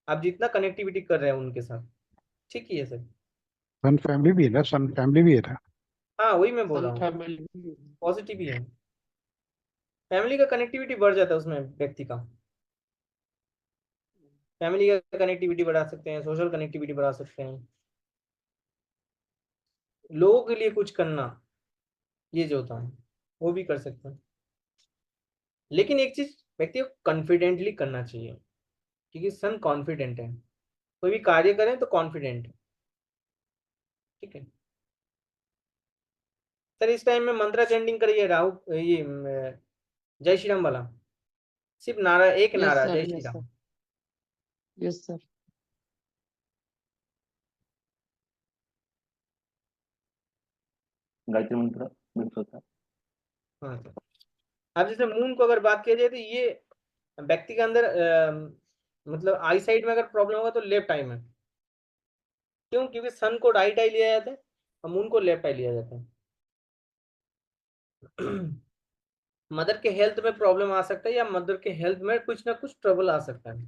A: आप जितना कनेक्टिविटी कर रहे हैं उनके साथ, ठीक ही है सर।
C: सन फैमिली भी है ना, सन फैमिली भी है ना।
A: हाँ वही मैं बोल
B: सन
A: रहा हूँ,
B: फैमिली।
A: पॉजिटिव ही है, फैमिली का कनेक्टिविटी बढ़ जाता है उसमें व्यक्ति का, फैमिली का कनेक्टिविटी बढ़ा सकते हैं, सोशल कनेक्टिविटी बढ़ा सकते हैं, लोगों के लिए कुछ करना, ये जो होता है वो भी कर सकते हैं। लेकिन एक चीज व्यक्ति को कॉन्फिडेंटली करना चाहिए, क्योंकि सन कॉन्फिडेंट है, कोई भी कार्य करें तो कॉन्फिडेंट है। ठीक है सर, इस टाइम में मंत्रा चैंटिंग करिए, राहु ये जय श्री राम वाला, सिर्फ नारा, एक
B: यस
A: नारा,
B: सर,
A: जय Shri
B: yes sir,
A: Ram.
B: Yes sir.
D: Gayatri मंत्र मिक्स होता है।
A: हाँ सर। अब जैसे मून को अगर बात किया जाए, तो ये व्यक्ति के अंदर मतलब आई साइड में अगर प्रॉब्लम होगा तो लेफ्ट आई में, क्यों? क्योंकि सन को राइट आई लिया जाता है और मून को लेफ्ट आई लिया जाता है। मदर के हेल्थ में प्रॉब्लम आ सकता है, या मदर के हेल्थ में कुछ ना कुछ ट्रबल आ सकता है,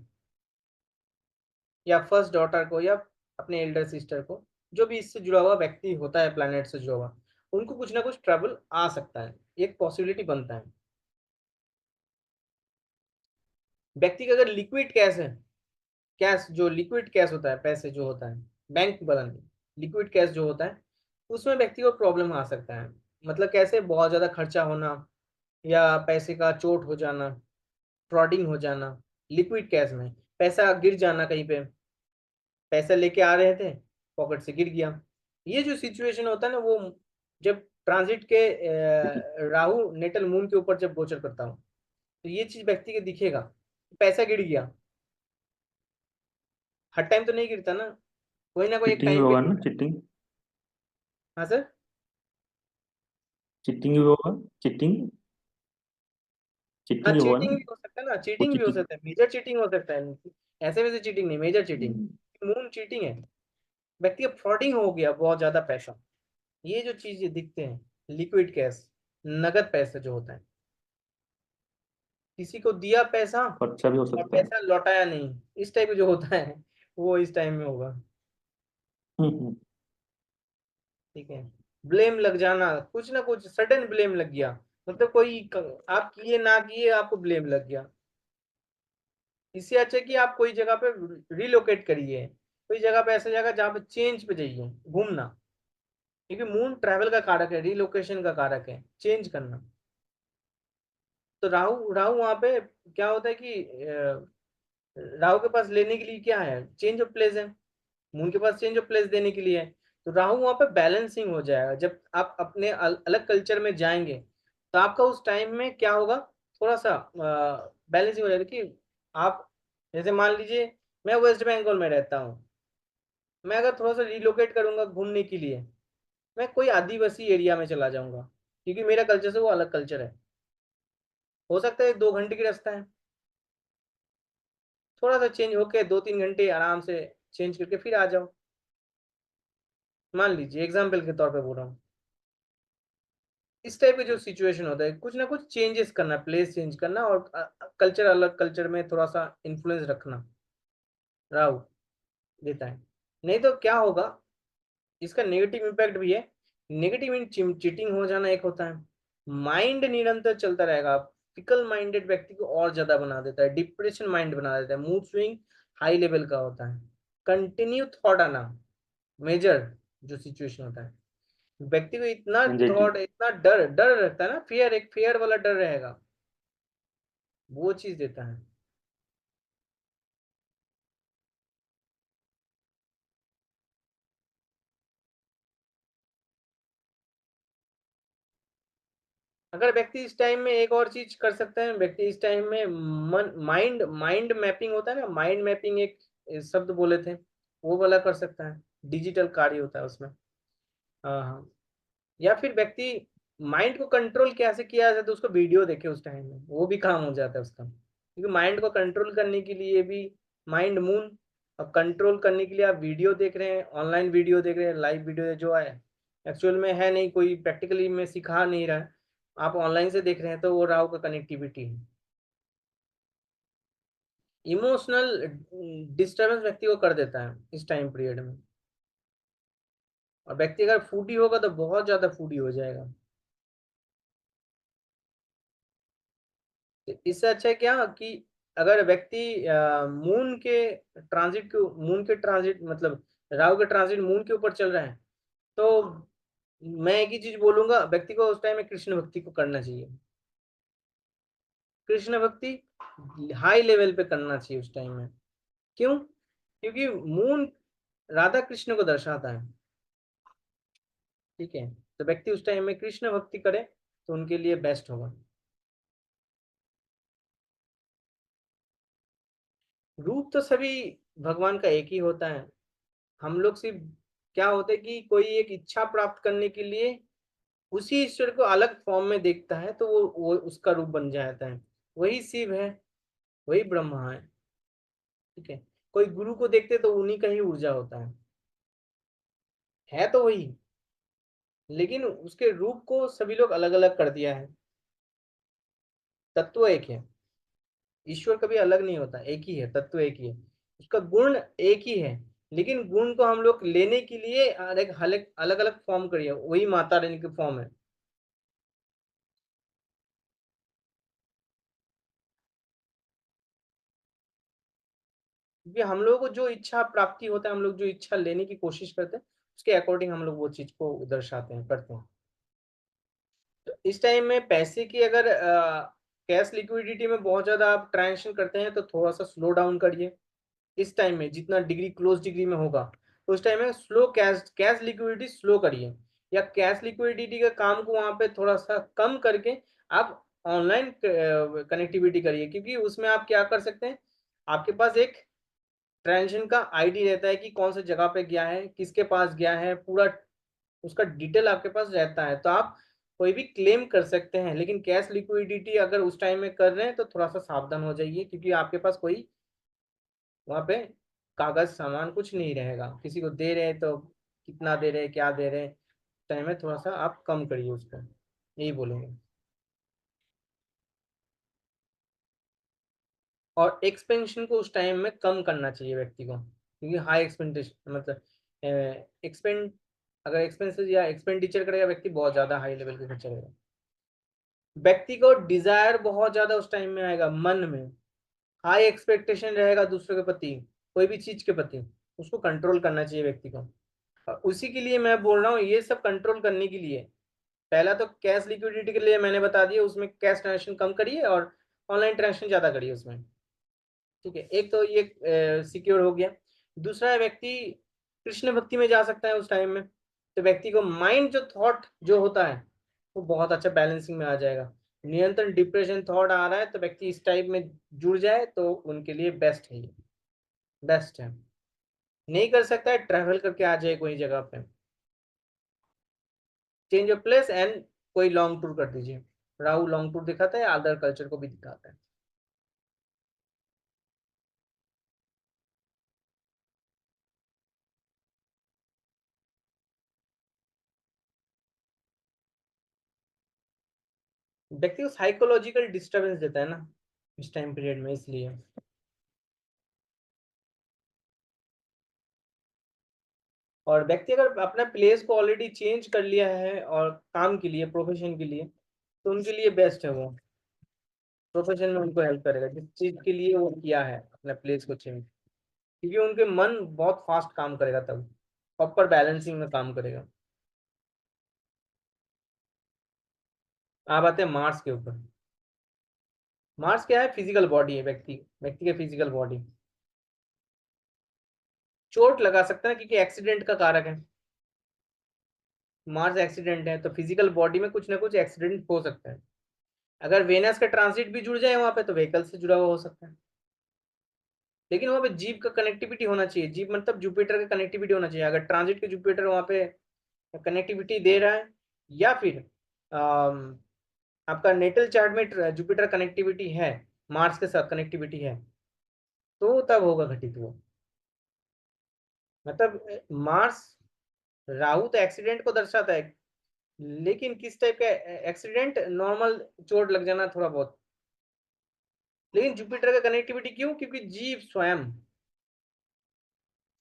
A: या फर्स्ट डॉटर को, या अपने एल्डर सिस्टर को, जो भी इससे जुड़ा हुआ व्यक्ति होता है, प्लैनेट से जुड़ा हुआ, उनको कुछ ना कुछ ट्रबल आ सकता है, एक पॉसिबिलिटी बनता है। व्यक्ति का अगर लिक्विड कैश है, कैश जो लिक्विड कैश होता है, पैसे जो होता है, बैंक वाला नहीं, लिक्विड कैश जो होता है, उसमें व्यक्ति को प्रॉब्लम आ सकता है। मतलब कैसे, बहुत ज्यादा खर्चा होना या पैसे का चोट हो जाना, फ्रॉडिंग हो जाना। लिक्विड कैश में पैसा गिर जाना, कहीं पे पैसा लेके आ रहे थे, पॉकेट से गिर गया। ये जो सिचुएशन होता है ना, वो जब ट्रांजिट के राहु नेटल मून के ऊपर जब गोचर करता हूँ, तो ये चीज व्यक्ति के दिखेगा। पैसा गिर गया, हर टाइम तो नहीं गिरता ना, कोई ना कोई एक
D: चीटिंग भी
A: टाइम पे
D: होगा ना,
A: गिरता है।
D: चीटिंग
A: हाँ सर।
D: चीटिंग भी होगा, चीटिंग
A: हाँ,
D: चीटिंग भी होगा
A: चीटिंग
D: ना,
A: भी हो सकता है ना,
D: वो
A: चीटिंग भी हो
D: चीटिंग।
A: सकता है, मेजर चीटिंग हो सकता है। ऐसे वैसे चीटिंग नहीं, मेजर चीटिंग। मून चीटिंग है, व्यक्ति का फ्रॉडिंग हो गया बहुत ज्यादा पैसा। ये जो चीजें दिखते हैं, लिक्विड कैश, नगद पैसा जो होता है, किसी को दिया पैसा
D: खर्चा भी हो
A: और
D: सकता है।
A: पैसा लौटाया नहीं, इस टाइप जो होता है, वो इस टाइम में होगा।
D: हम्म।
A: ठीक है। ब्लेम लग जाना, कुछ ना कुछ सडन ब्लेम लग गया, मतलब आप किए ना किए, आपको ब्लेम लग गया। इससे अच्छा है कि आप कोई जगह पे रिलोकेट करिए, कोई जगह पे, ऐसा जगह जहाँ पे चेंज पे जाइए, घूमना। क्योंकि मून ट्रैवल का कारक है, रिलोकेशन का कारक है, चेंज करना। तो राहु राहु वहां पे क्या होता है कि राहु के पास लेने के लिए क्या है, चेंज ऑफ प्लेस है। मून के पास चेंज ऑफ प्लेस देने के लिए है। तो राहु वहां पे बैलेंसिंग हो जाएगा। जब आप अपने अलग कल्चर में जाएंगे, तो आपका उस टाइम में क्या होगा, थोड़ा सा बैलेंसिंग हो जाएगा। कि आप जैसे मान लीजिए, मैं वेस्ट बंगाल में रहता हूँ, मैं अगर थोड़ा सा रिलोकेट करूंगा घूमने के लिए, मैं कोई आदिवासी एरिया में चला जाऊंगा, क्योंकि मेरा कल्चर से वो अलग कल्चर है। हो सकता है 2 घंटे की रास्ता है, थोड़ा सा चेंज होके 2-3 घंटे आराम से चेंज करके फिर आ जाओ। मान लीजिए, एग्जाम्पल के तौर पे बोल रहा हूँ। इस टाइप के जो सिचुएशन होता है, कुछ ना कुछ चेंजेस करना, प्लेस चेंज करना, और कल्चर, अलग कल्चर में थोड़ा सा इन्फ्लुएंस रखना, राहु देता है। नहीं तो क्या होगा, इसका नेगेटिव इम्पैक्ट भी है। नेगेटिव इन चीटिंग हो जाना एक होता है, माइंड निरंतर चलता रहेगा। फिकल माइंडेड व्यक्ति को और ज्यादा बना देता है, डिप्रेशन माइंड बना देता है, मूड स्विंग हाई लेवल का होता है, कंटिन्यू थॉट आना, मेजर जो सिचुएशन होता है। व्यक्ति को इतना
D: एंजाइटी।
A: थॉट, इतना डर डर रहता है ना, फियर, एक फियर वाला डर रहेगा, वो चीज देता है। अगर व्यक्ति इस टाइम में एक और चीज कर सकता है, व्यक्ति इस टाइम में माइंड माइंड मैपिंग होता है ना, माइंड मैपिंग एक शब्द बोले थे, वो वाला कर सकता है। डिजिटल कार्य होता है उसमें। हाँ हाँ। या फिर व्यक्ति माइंड को कंट्रोल कैसे किया जाए, तो उसको वीडियो देखे उस टाइम में, वो भी काम हो जाता है उसका। क्योंकि माइंड को कंट्रोल करने के लिए भी माइंड मून, अब कंट्रोल करने के लिए आप वीडियो देख रहे हैं, ऑनलाइन वीडियो देख रहे हैं, लाइव वीडियो जो है, एक्चुअल में है नहीं, कोई प्रैक्टिकली में सिखा नहीं रहा है, आप ऑनलाइन से देख रहे हैं, तो वो राहु का कनेक्टिविटी है। इमोशनल डिस्टर्बेंस व्यक्ति को कर देता है इस टाइम पीरियड में। और व्यक्ति अगर फूडी होगा तो बहुत ज्यादा फूडी हो जाएगा। इससे अच्छा है क्या कि अगर व्यक्ति मून के ट्रांजिट मतलब राहु के ट्रांजिट मून के ऊपर चल रहा है, तो मैं एक ही चीज बोलूंगा, व्यक्ति को उस टाइम में कृष्ण भक्ति को करना चाहिए। कृष्ण भक्ति हाई लेवल पे करना चाहिए उस टाइम में। क्यों? क्योंकि मून राधा कृष्ण को दर्शाता है। ठीक है। तो व्यक्ति उस टाइम में कृष्ण भक्ति करे, तो उनके लिए बेस्ट होगा। रूप तो सभी भगवान का एक ही होता है। हम लोग सिर्फ क्या होता है कि कोई एक इच्छा प्राप्त करने के लिए उसी ईश्वर को अलग फॉर्म में देखता है, तो वो उसका रूप बन जाता है। वही शिव है, वही ब्रह्मा है। ठीक है। कोई गुरु को देखते तो उन्हीं का ही ऊर्जा होता है तो वही, लेकिन उसके रूप को सभी लोग अलग अलग कर दिया है। तत्व एक है, ईश्वर कभी अलग नहीं होता, एक ही है, तत्व एक ही है, उसका गुण एक ही है। लेकिन गुण को हम लोग लेने के लिए अलग अलग अलग फॉर्म करिए, वही माता रानी की फॉर्म है। क्योंकि हम लोगों को जो इच्छा प्राप्ति होता है, हम लोग जो इच्छा लेने की कोशिश करते हैं उसके अकॉर्डिंग हम लोग वो चीज को दर्शाते हैं, करते हैं। तो इस टाइम में पैसे की अगर कैश लिक्विडिटी में बहुत ज्यादा आप ट्रांजेक्शन करते हैं तो थोड़ा सा स्लो डाउन करिए। इस टाइम में जितना डिग्री क्लोज डिग्री में होगा तो उस टाइम में स्लो कैश लिक्विडिटी स्लो करिए, या कैश लिक्विडिटी का काम को वहां पे थोड़ा सा कम करके आप ऑनलाइन कनेक्टिविटी करिए, क्योंकि उसमें आप क्या कर सकते हैं, आपके पास एक ट्रांजेक्शन का आईडी रहता है कि कौन सी जगह पे गया है, किसके पास गया है, पूरा उसका डिटेल आपके पास रहता है, तो आप कोई भी क्लेम कर सकते हैं। लेकिन कैश लिक्विडिटी अगर उस टाइम में कर रहे हैं तो थोड़ा सा सावधान हो जाइए, क्योंकि आपके पास कोई वहां पे कागज सामान कुछ नहीं रहेगा। किसी को दे रहे हैं तो कितना दे रहे हैं, क्या दे रहे हैं, टाइम में थोड़ा सा आप कम करिए उसको, यही बोलेंगे। और एक्सपेंशन को उस टाइम में कम करना चाहिए व्यक्ति को, क्योंकि हाई एक्सपेंटेशन मतलब एक्सपेंड अगर एक्सपेंसेस या एक्सपेंडिचर करेगा व्यक्ति बहुत ज्यादा हाई लेवल के खर्चा करेगा। व्यक्ति को डिजायर बहुत ज्यादा उस टाइम में आएगा, मन में हाई एक्सपेक्टेशन रहेगा दूसरों के प्रति, कोई भी चीज के प्रति, उसको कंट्रोल करना चाहिए व्यक्ति को। उसी के लिए मैं बोल रहा हूँ, ये सब कंट्रोल करने के लिए पहला तो कैश लिक्विडिटी के लिए मैंने बता दिया, उसमें कैश ट्रांजेक्शन कम करिए और ऑनलाइन ट्रांजेक्शन ज्यादा करिए उसमें। ठीक है, एक तो ये सिक्योर हो गया। दूसरा है व्यक्ति कृष्ण भक्ति में जा सकता है उस टाइम में, तो व्यक्ति को माइंड जो थॉट जो होता है वो बहुत अच्छा बैलेंसिंग में आ जाएगा। नियंत्रण डिप्रेशन थॉट आ रहा है तो व्यक्ति इस टाइप में जुड़ जाए तो उनके लिए बेस्ट है, ये बेस्ट है। नहीं कर सकता है ट्रैवल करके आ जाए कोई जगह पे, चेंज ऑफ प्लेस एंड कोई लॉन्ग टूर कर दीजिए। राहु लॉन्ग टूर दिखाता है, अदर कल्चर को भी दिखाता है। व्यक्ति को साइकोलॉजिकल डिस्टर्बेंस देता है ना इस टाइम पीरियड में, इसलिए। और व्यक्ति अगर अपना प्लेस को ऑलरेडी चेंज कर लिया है और काम के लिए प्रोफेशन के लिए, तो उनके लिए बेस्ट है वो, प्रोफेशन में उनको हेल्प करेगा जिस चीज के लिए वो किया है अपना प्लेस को चेंज, क्योंकि उनके मन बहुत फास्ट काम करेगा, तब प्रॉपर बैलेंसिंग में काम करेगा। आप आते हैं मार्स के ऊपर। मार्स क्या है, फिजिकल बॉडी है, व्यक्ति व्यक्ति के फिजिकल बॉडी। चोट लगा सकता है क्योंकि एक्सीडेंट का कारक है, मार्स एक्सीडेंट है, तो फिजिकल बॉडी में कुछ ना कुछ एक्सीडेंट हो सकता है। अगर वेनस का ट्रांसिट भी जुड़ जाए वहां पे तो व्हीकल से जुड़ा हुआ हो सकता है। लेकिन वहां पे जीप का कनेक्टिविटी होना चाहिए, जीप मतलब जुपिटर का कनेक्टिविटी होना चाहिए। अगर ट्रांजिट के जुपिटर वहां पे कनेक्टिविटी दे रहा है, या फिर आपका नेटल चार्ट में जुपिटर कनेक्टिविटी है, मार्स के साथ कनेक्टिविटी है, तो तब होगा घटित वो। मतलब मार्स, राहु तो एक्सीडेंट को दर्शाता है, लेकिन किस टाइप का एक्सीडेंट, नॉर्मल चोट लग जाना थोड़ा बहुत। लेकिन जुपिटर का कनेक्टिविटी क्यों, क्योंकि जीव स्वयं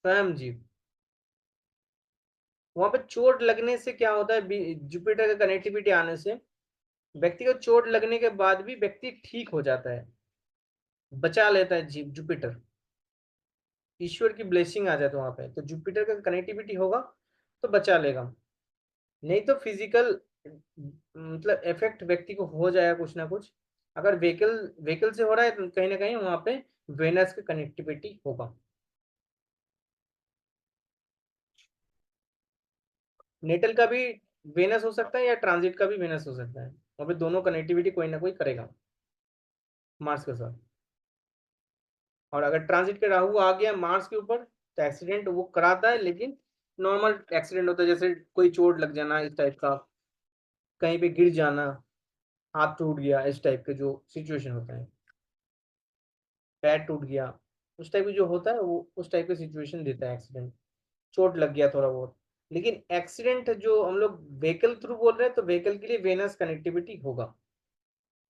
A: स्वयं जीव वहां पे चोट लगने से क्या होता है, जुपिटर का कनेक्टिविटी आने से व्यक्ति को चोट लगने के बाद भी व्यक्ति ठीक हो जाता है, बचा लेता है जीव जुपिटर, ईश्वर की ब्लेसिंग आ जाती है वहां पे, तो जुपिटर का कनेक्टिविटी होगा तो बचा लेगा। नहीं तो फिजिकल मतलब इफेक्ट व्यक्ति को हो जाएगा कुछ ना कुछ। अगर व्हीकल व्हीकल से हो रहा है तो कहीं ना कहीं वहां पे वेनस का कनेक्टिविटी होगा। नेटल का भी वेनस हो सकता है या ट्रांजिट का भी वेनस हो सकता है, वहां पे दोनों कनेक्टिविटी कोई ना कोई करेगा मार्स के साथ। और अगर ट्रांजिट के राहु आ गया मार्स के ऊपर तो एक्सीडेंट वो कराता है, लेकिन नॉर्मल एक्सीडेंट होता है, जैसे कोई चोट लग जाना इस टाइप का, कहीं पे गिर जाना, हाथ टूट गया, इस टाइप के जो सिचुएशन होता है, पैर टूट गया, उस टाइप की जो होता है वो उस टाइप का सिचुएशन देता है एक्सीडेंट, चोट लग गया थोड़ा बहुत। लेकिन एक्सीडेंट जो हम लोग व्हीकल थ्रू बोल रहे हैं तो व्हीकल के लिए वेनस कनेक्टिविटी होगा।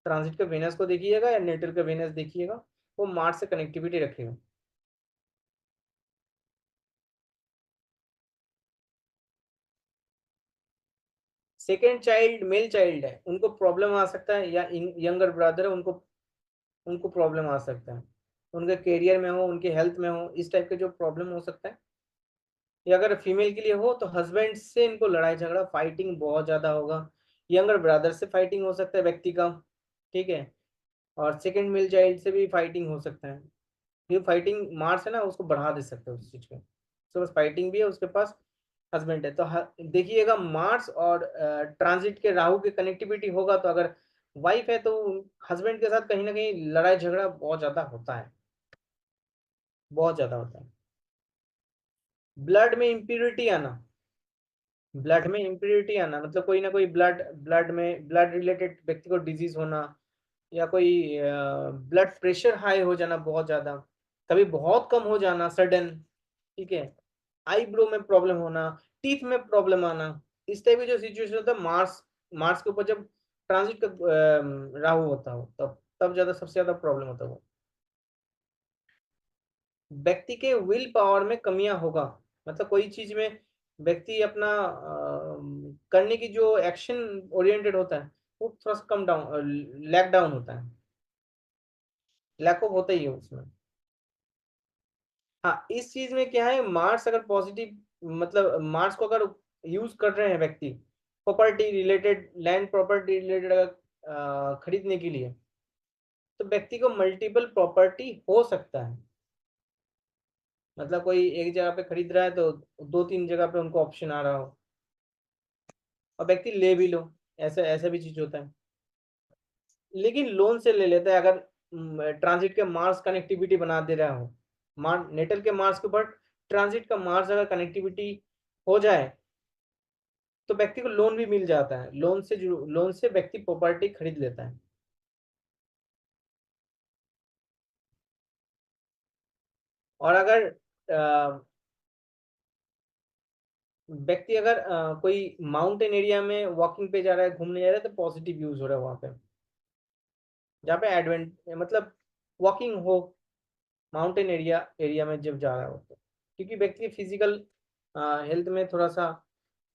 A: ट्रांजिट का वेनस को देखिएगा या नेटल का वेनस देखिएगा, वो मार्स से कनेक्टिविटी रखेगा। सेकेंड चाइल्ड मेल चाइल्ड है, उनको प्रॉब्लम आ सकता है, या यंगर ब्रदर है, उनको उनको प्रॉब्लम आ सकता है। उनके करियर में हो, उनके हेल्थ में हो, इस टाइप के जो प्रॉब्लम हो सकता है। या अगर फीमेल के लिए हो तो हस्बैंड से इनको लड़ाई झगड़ा, फाइटिंग बहुत ज्यादा होगा। यंगर ब्रदर से फाइटिंग हो सकता है व्यक्ति का, ठीक है। और सेकंड मेल चाइल्ड से भी फाइटिंग हो सकता है। ये फाइटिंग मार्स है ना, उसको बढ़ा दे सकते हैं उस चीज को। उसके पास फाइटिंग भी है, उसके पास हस्बैंड है। तो देखिएगा मार्स और ट्रांजिट के राहु की कनेक्टिविटी होगा तो अगर वाइफ है तो हस्बैंड के साथ कहीं ना कहीं लड़ाई झगड़ा बहुत ज्यादा होता है, बहुत ज्यादा होता है। ब्लड में इम्प्योरिटी आना, ब्लड में इम्प्योरिटी आना मतलब कोई ना कोई ब्लड रिलेटेड व्यक्ति को डिजीज होना, या कोई ब्लड प्रेशर हाई हो जाना बहुत ज्यादा, कभी बहुत कम हो जाना सडन, ठीक है। आईब्रो में प्रॉब्लम होना, टीथ में प्रॉब्लम आना, इस टाइप की जो सिचुएशन होता है मार्स, मार्स के ऊपर जब ट्रांजिट का राहु होता हो तब ज्यादा सबसे ज्यादा प्रॉब्लम होता है वो। व्यक्ति के विल पावर में कमियां होगा, मतलब कोई चीज में व्यक्ति अपना करने की जो एक्शन ओरिएंटेड होता है वो थोड़ा सा कम डाउन, लैक डाउन होता है, लैक ऑफ होता ही है उसमें। हाँ, इस चीज में क्या है, मार्स अगर पॉजिटिव मतलब मार्स को अगर यूज कर रहे हैं व्यक्ति property related, land property related अगर खरीदने के लिए, तो व्यक्ति को मल्टीपल प्रॉपर्टी हो सकता है। मतलब कोई एक जगह पे खरीद रहा है तो दो तीन जगह पे उनको ऑप्शन आ रहा हो, और व्यक्ति ले भी लो, ऐसा ऐसा भी चीज होता है। लेकिन लोन से ले लेता है अगर ट्रांजिट के मार्स कनेक्टिविटी बना दे रहा हो, नेटल के मार्स के ऊपर ट्रांजिट का मार्स अगर कनेक्टिविटी हो जाए तो व्यक्ति को लोन भी मिल जाता है, लोन से व्यक्ति प्रॉपर्टी खरीद लेता है। और अगर व्यक्ति अगर कोई माउंटेन एरिया में वॉकिंग पे जा रहा है, घूमने जा रहा है, तो पॉजिटिव यूज हो रहा है वहां पे, जहाँ पे एडवेंट मतलब वॉकिंग हो माउंटेन एरिया में जब जा रहा हो तो, क्योंकि व्यक्ति फिजिकल हेल्थ में थोड़ा सा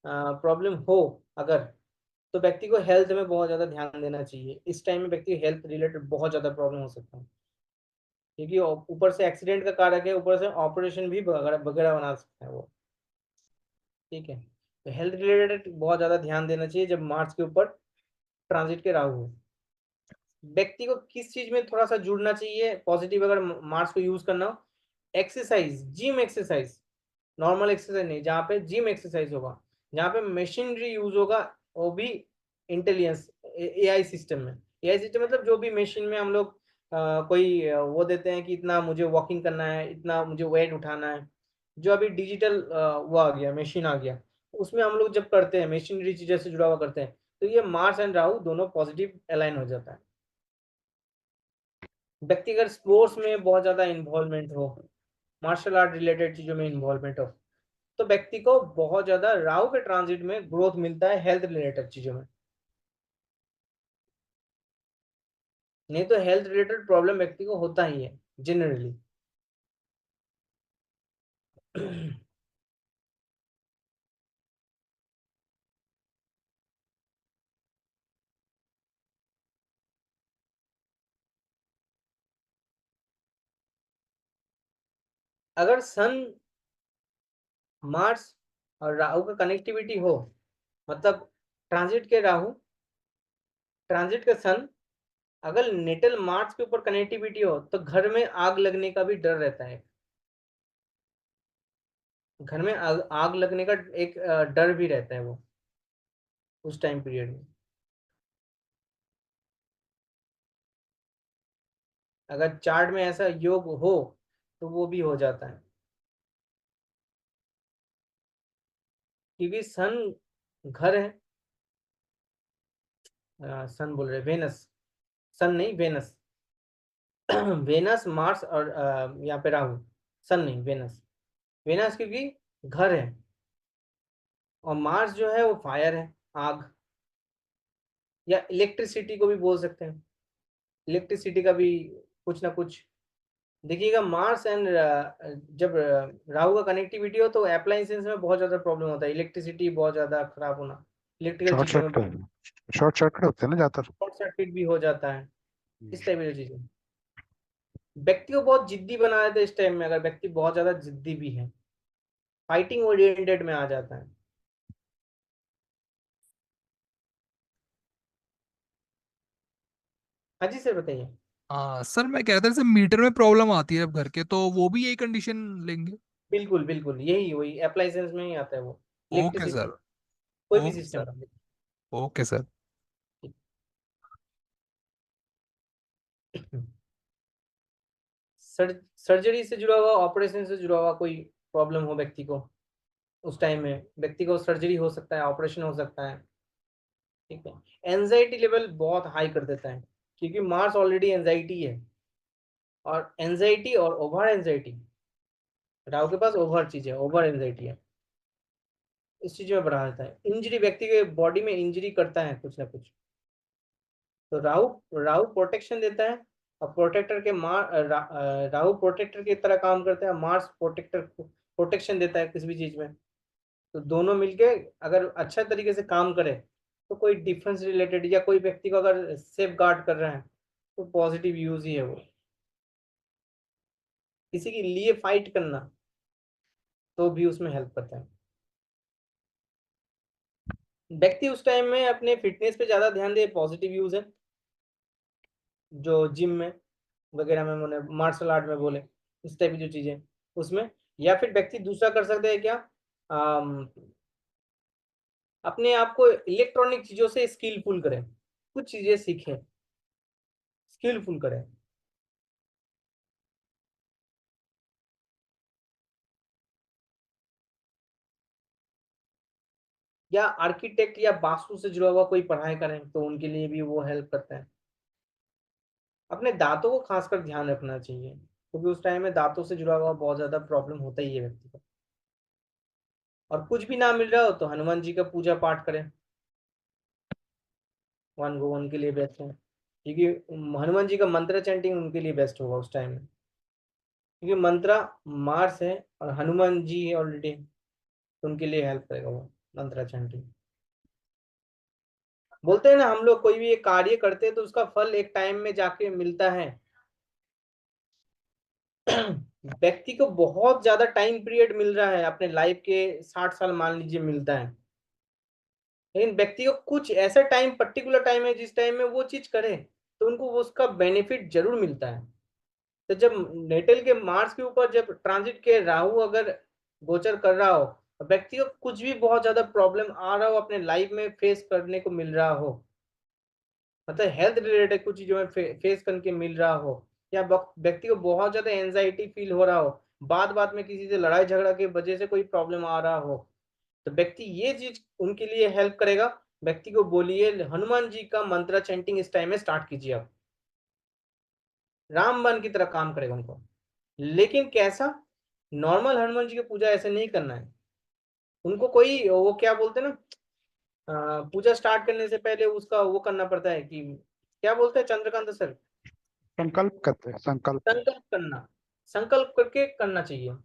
A: प्रॉब्लम हो अगर, तो व्यक्ति को हेल्थ में बहुत ज्यादा ध्यान देना चाहिए। इस टाइम में व्यक्ति हेल्थ रिलेटेड बहुत ज्यादा प्रॉब्लम हो सकता है, क्योंकि ऊपर से एक्सीडेंट का कारक है, ऊपर से ऑपरेशन भी वगैरह वगैरह बना सकता है वो, ठीक है। तो हेल्थ रिलेटेड बहुत ज्यादा ध्यान देना चाहिए जब मार्स के ऊपर ट्रांजिट के राहु हो। व्यक्ति को किस चीज में थोड़ा सा जुड़ना चाहिए पॉजिटिव अगर मार्स को यूज करना हो, exercise, gym exercise, normal exercise नहीं, जहाँ पे जिम एक्सरसाइज होगा, जहाँ पे मशीनरी यूज होगा, वो भी इंटेलिजेंस एआई सिस्टम में। एआई सिस्टम मतलब जो भी मशीन में हम लोग कोई वो देते हैं कि इतना मुझे वॉकिंग करना है, इतना मुझे वेट उठाना है, जो अभी डिजिटल वो आ गया, मशीन आ गया, उसमें हम लोग जब करते हैं मशीनरी चीजों से जुड़ा हुआ करते हैं, तो ये मार्स एंड राहु दोनों पॉजिटिव अलाइन हो जाता है। व्यक्ति अगर स्पोर्ट्स में बहुत ज्यादा इन्वॉल्वमेंट हो, मार्शल आर्ट रिलेटेड चीजों में इन्वॉल्वमेंट हो, तो व्यक्ति को बहुत ज्यादा राहु के ट्रांजिट में ग्रोथ मिलता है हेल्थ रिलेटेड चीजों में। नहीं तो हेल्थ रिलेटेड प्रॉब्लम व्यक्ति को होता ही है जनरली। अगर सन मार्स और राहु का कनेक्टिविटी हो, मतलब ट्रांजिट के राहु, ट्रांजिट के सन, अगर नेटल मार्स के ऊपर कनेक्टिविटी हो तो घर में आग लगने का भी डर रहता है। घर में आग लगने का एक डर भी रहता है वो उस टाइम पीरियड में। अगर चार्ट में ऐसा योग हो तो वो भी हो जाता है, क्योंकि सन घर है, सन बोल रहे वेनस, सन नहीं वेनस। वेनस मार्स और यहाँ पे राहु, सन नहीं वेनस, वेनस क्योंकि घर है, और मार्स जो है वो फायर है, आग, या इलेक्ट्रिसिटी को भी बोल सकते हैं, इलेक्ट्रिसिटी का भी कुछ ना कुछ। देखिएगा मार्स एंड जब राहु का कनेक्टिविटी हो तो अप्लायंसेस में बहुत ज्यादा प्रॉब्लम होता है, इलेक्ट्रिसिटी बहुत ज्यादा खराब होना, इलेक्ट्रिकल
C: शॉर्ट
A: चीजों में
C: सर्किट होते हैं ना ज्यादातर।
A: शॉर्ट सर्किट भी हो जाता है, इस टाइप की चीजें। व्यक्ति को बहुत जिद्दी बना देता है इस टाइम में, अगर व्यक्ति बहुत ज्यादा जिद्दी भी है, फाइटिंग ओरिएंटेड में आ जाता है। हाँ जी सर बताइए।
E: हाँ सर, मैं कह रहा था जैसे मीटर में प्रॉब्लम आती है अब घर के, तो वो भी यही कंडीशन लेंगे?
A: बिल्कुल बिल्कुल, यही वही अप्लायंसेस में ही आता है वो,
E: ओके
A: इलेक्ट्रिसिटी,
E: सर।
A: कोई भी
E: okay
A: system.
E: Sir. Okay sir.
A: Surgery से जुड़ा हुआ, ऑपरेशन से जुड़ा हुआ कोई प्रॉब्लम हो व्यक्ति को, उस टाइम में व्यक्ति को सर्जरी हो सकता है, ऑपरेशन हो सकता है। ठीक है। एंजाइटी लेवल बहुत हाई कर देता है, क्योंकि मार्स ऑलरेडी एंजाइटी है, और एंजाइटी और ओवर एंजाइटी, राहु के पास ओवर चीज है, ओवर एंजाइटी है, इस चीज में बढ़ा देता है। इंजरी, व्यक्ति के बॉडी में इंजरी करता है कुछ ना कुछ। तो राहु राहु प्रोटेक्शन देता है, और प्रोटेक्टर के राहु प्रोटेक्टर की तरह काम करता है, मार्स प्रोटेक्टर प्रोटेक्शन देता है किसी भी चीज में। तो दोनों मिलके अगर अच्छा तरीके से काम करे, तो कोई डिफेंस रिलेटेड या कोई व्यक्ति को अगर सेफ गार्ड कर रहे हैं, तो पॉजिटिव यूज ही है वो। किसी के लिए फाइट करना, तो भी उसमें हेल्प करता है। व्यक्ति उस टाइम में अपने फिटनेस पे ज्यादा ध्यान दे, पॉजिटिव यूज है, जो जिम में वगैरह में मैंने मार्शल आर्ट में बोले, इस टाइप की जो चीजें उसमें। या फिर व्यक्ति दूसरा कर सकते हैं क्या, अपने आप को इलेक्ट्रॉनिक चीजों से स्किलफुल करें, कुछ चीजें सीखें, स्किलफुल करें। या आर्किटेक्ट या वास्तु से जुड़ा हुआ कोई पढ़ाई करें, तो उनके लिए भी वो हेल्प करता है। अपने दांतों को खासकर ध्यान रखना चाहिए, क्योंकि उस टाइम में दांतों से जुड़ा हुआ बहुत ज्यादा प्रॉब्लम होता ही है व्यक्ति को। और कुछ भी ना मिल रहा हो तो हनुमान जी का पूजा पाठ करें, वन गो उनके लिए बेस्ट है, क्योंकि हनुमान जी का मंत्र चैंटिंग उनके लिए बेस्ट होगा उस टाइम में, क्योंकि मंत्र मार्स है और हनुमान जी है ऑलरेडी, तो उनके लिए हेल्प करेगा वो मंत्र चैंटिंग। बोलते हैं ना, हम लोग कोई भी एक कार्य करते हैं तो उसका फल एक टाइम में जाके मिलता है। व्यक्ति को बहुत ज्यादा टाइम पीरियड मिल रहा है, अपने लाइफ के 60 साल मान लीजिए मिलता है, लेकिन व्यक्ति को कुछ ऐसा टाइम, पर्टिकुलर टाइम है जिस टाइम में वो चीज करे, तो उनको वो उसका बेनिफिट जरूर मिलता है। तो जब नेटल के मार्स के ऊपर जब ट्रांजिट के राहु अगर गोचर कर रहा हो, व्यक्ति को कुछ भी बहुत ज्यादा प्रॉब्लम आ रहा हो अपने लाइफ में फेस करने को मिल रहा हो, मतलब हेल्थ रिलेटेड कुछ चीजों में फेस करके मिल रहा हो, या व्यक्ति को बहुत ज्यादा एंजाइटी फील हो रहा हो, बात बात में किसी से लड़ाई झगड़ा की वजह से कोई प्रॉब्लम आ रहा हो, तो व्यक्ति ये चीज उनके लिए हेल्प करेगा। व्यक्ति को बोलिए हनुमान जी का मंत्र चैंटिंग इस टाइम में स्टार्ट कीजिए, आप रामबाण की तरह काम करेगा उनको। लेकिन कैसा, नॉर्मल हनुमान जी की पूजा ऐसे नहीं करना है उनको, कोई वो क्या बोलते हैं ना, पूजा स्टार्ट करने से पहले उसका वो करना पड़ता है कि, क्या बोलते हैं चंद्रकांत सर,
C: संकल्प करते हैं, संकल्प।
A: संकल्प करना, संकल्प करके करना चाहिए।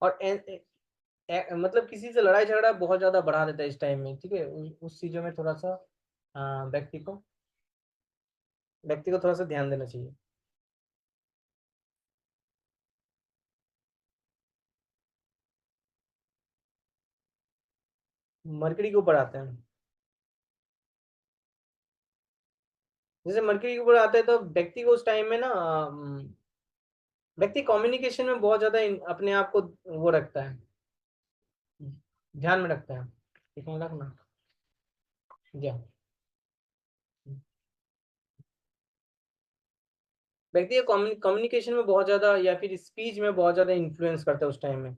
A: और मतलब किसी से लड़ाई झगड़ा बहुत ज्यादा बढ़ा देता है इस टाइम में, ठीक है, उस चीजों में थोड़ा सा व्यक्ति को थोड़ा सा ध्यान देना चाहिए। मरकरी के ऊपर आते हैं, जैसे मरकरी के ऊपर आते हैं तो व्यक्ति को उस टाइम में ना, व्यक्ति कम्युनिकेशन में बहुत ज्यादा अपने आप को वो रखता है, ध्यान में रखता है, ठीक है रखना। जी हाँ। व्यक्ति कम्युनिकेशन में बहुत ज्यादा या फिर स्पीच में बहुत ज्यादा इन्फ्लुएंस करता है उस टाइम में।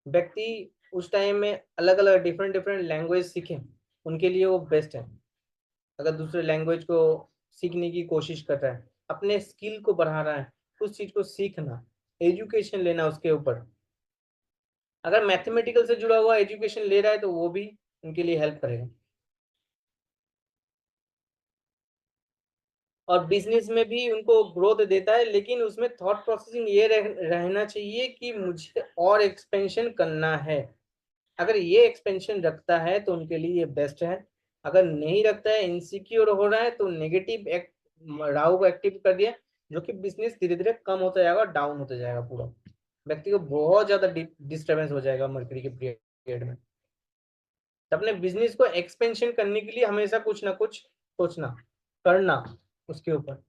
A: व्यक्ति उस टाइम में अलग अलग डिफरेंट डिफरेंट लैंग्वेज सीखे, उनके लिए वो बेस्ट है। अगर दूसरे लैंग्वेज को सीखने की कोशिश कर रहा है, अपने स्किल को बढ़ा रहा है, उस चीज को सीखना, एजुकेशन लेना उसके ऊपर, अगर मैथमेटिकल से जुड़ा हुआ एजुकेशन ले रहा है तो वो भी उनके लिए हेल्प करेगा। और बिजनेस में भी उनको ग्रोथ देता है, लेकिन उसमें थॉट प्रोसेसिंग ये रहना चाहिए कि मुझे और एक्सपेंशन करना है, अगर ये एक्सपेंशन रखता है तो उनके लिए ये बेस्ट है। अगर नहीं रखता है, इनसिक्योर हो रहा है, तो नेगेटिव राहु को एक्टिव कर दिया, जो कि बिजनेस धीरे धीरे कम होता जाएगा, डाउन होता जाएगा, पूरा व्यक्ति को बहुत ज्यादा डिस्टर्बेंस हो जाएगा मरकरी के पीरियड में। तो अपने बिजनेस को एक्सपेंशन करने के लिए हमेशा कुछ ना कुछ सोचना, करना उसके ऊपर।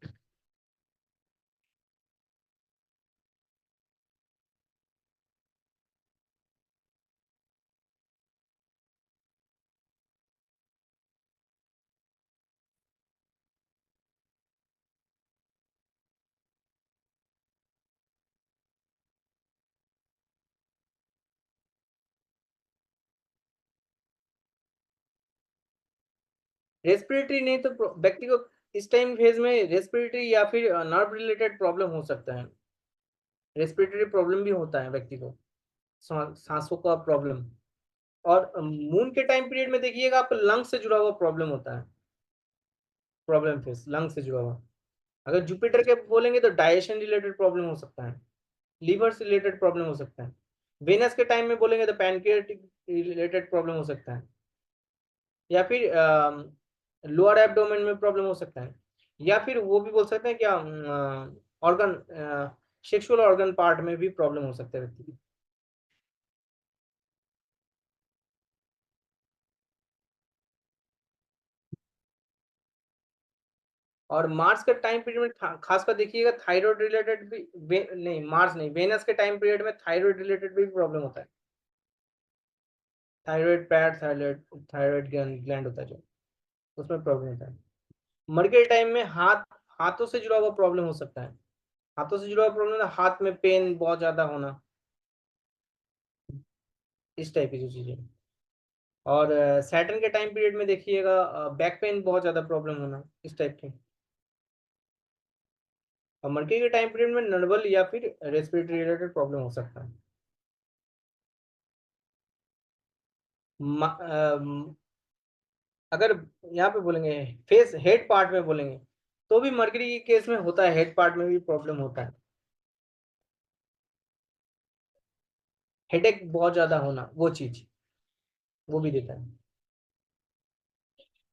A: रेस्पिरेटरी नहीं तो व्यक्ति को इस टाइम फेज में रेस्पिरेटरी या फिर नर्व रिलेटेड प्रॉब्लम हो सकता है। रेस्पिरेटरी प्रॉब्लम भी होता है व्यक्ति को, सांसों का प्रॉब्लम। और मून के टाइम पीरियड में देखिएगा आपको लंग से जुड़ा हुआ प्रॉब्लम होता है, प्रॉब्लम फेस लंग से जुड़ा हुआ। अगर जुपिटर के बोलेंगे तो डाइजेशन रिलेटेड प्रॉब्लम हो सकता है, लीवर से रिलेटेड प्रॉब्लम हो सकता है। वेनस के टाइम में बोलेंगे तो पैनक्रियाटिक रिलेटेड प्रॉब्लम हो सकता है, या फिर लोअर एब्डोमेन में प्रॉब्लम हो सकता है, या फिर वो भी बोल सकते हैं क्या, ऑर्गन, सेक्सुअल ऑर्गन पार्ट में भी प्रॉब्लम हो सकता है व्यक्ति की। और मार्स के टाइम पीरियड में खासकर देखिएगा थायराइड रिलेटेड भी नहीं, मार्स नहीं, वेनस के टाइम पीरियड में थायराइड रिलेटेड भी प्रॉब्लम होता है। थायराइड पैड, थायराइड ग्लैंड होता है जो, उसमें प्रॉब्लम होता है। मरकरी टाइम में हाथों से जुड़ा हुआ प्रॉब्लम हो सकता है। हाथों से जुड़ा हुआ प्रॉब्लम, हाथ में पेन बहुत ज्यादा होना, इस टाइप की जो चीजें। और सैटर्न के टाइम पीरियड में देखिएगा बैक पेन बहुत ज्यादा प्रॉब्लम होना, इस टाइप के। और मरकरी के टाइम पीरियड में नर्वल या फिर रेस्पिरेटरी रिलेटेड प्रॉब्लम हो सकता है। अगर यहाँ पे बोलेंगे फेस हेड पार्ट में बोलेंगे तो भी मरकरी के केस में होता है, हेड पार्ट में भी प्रॉब्लम होता है। हेडेक बहुत ज्यादा होना, वो चीज वो भी देता है।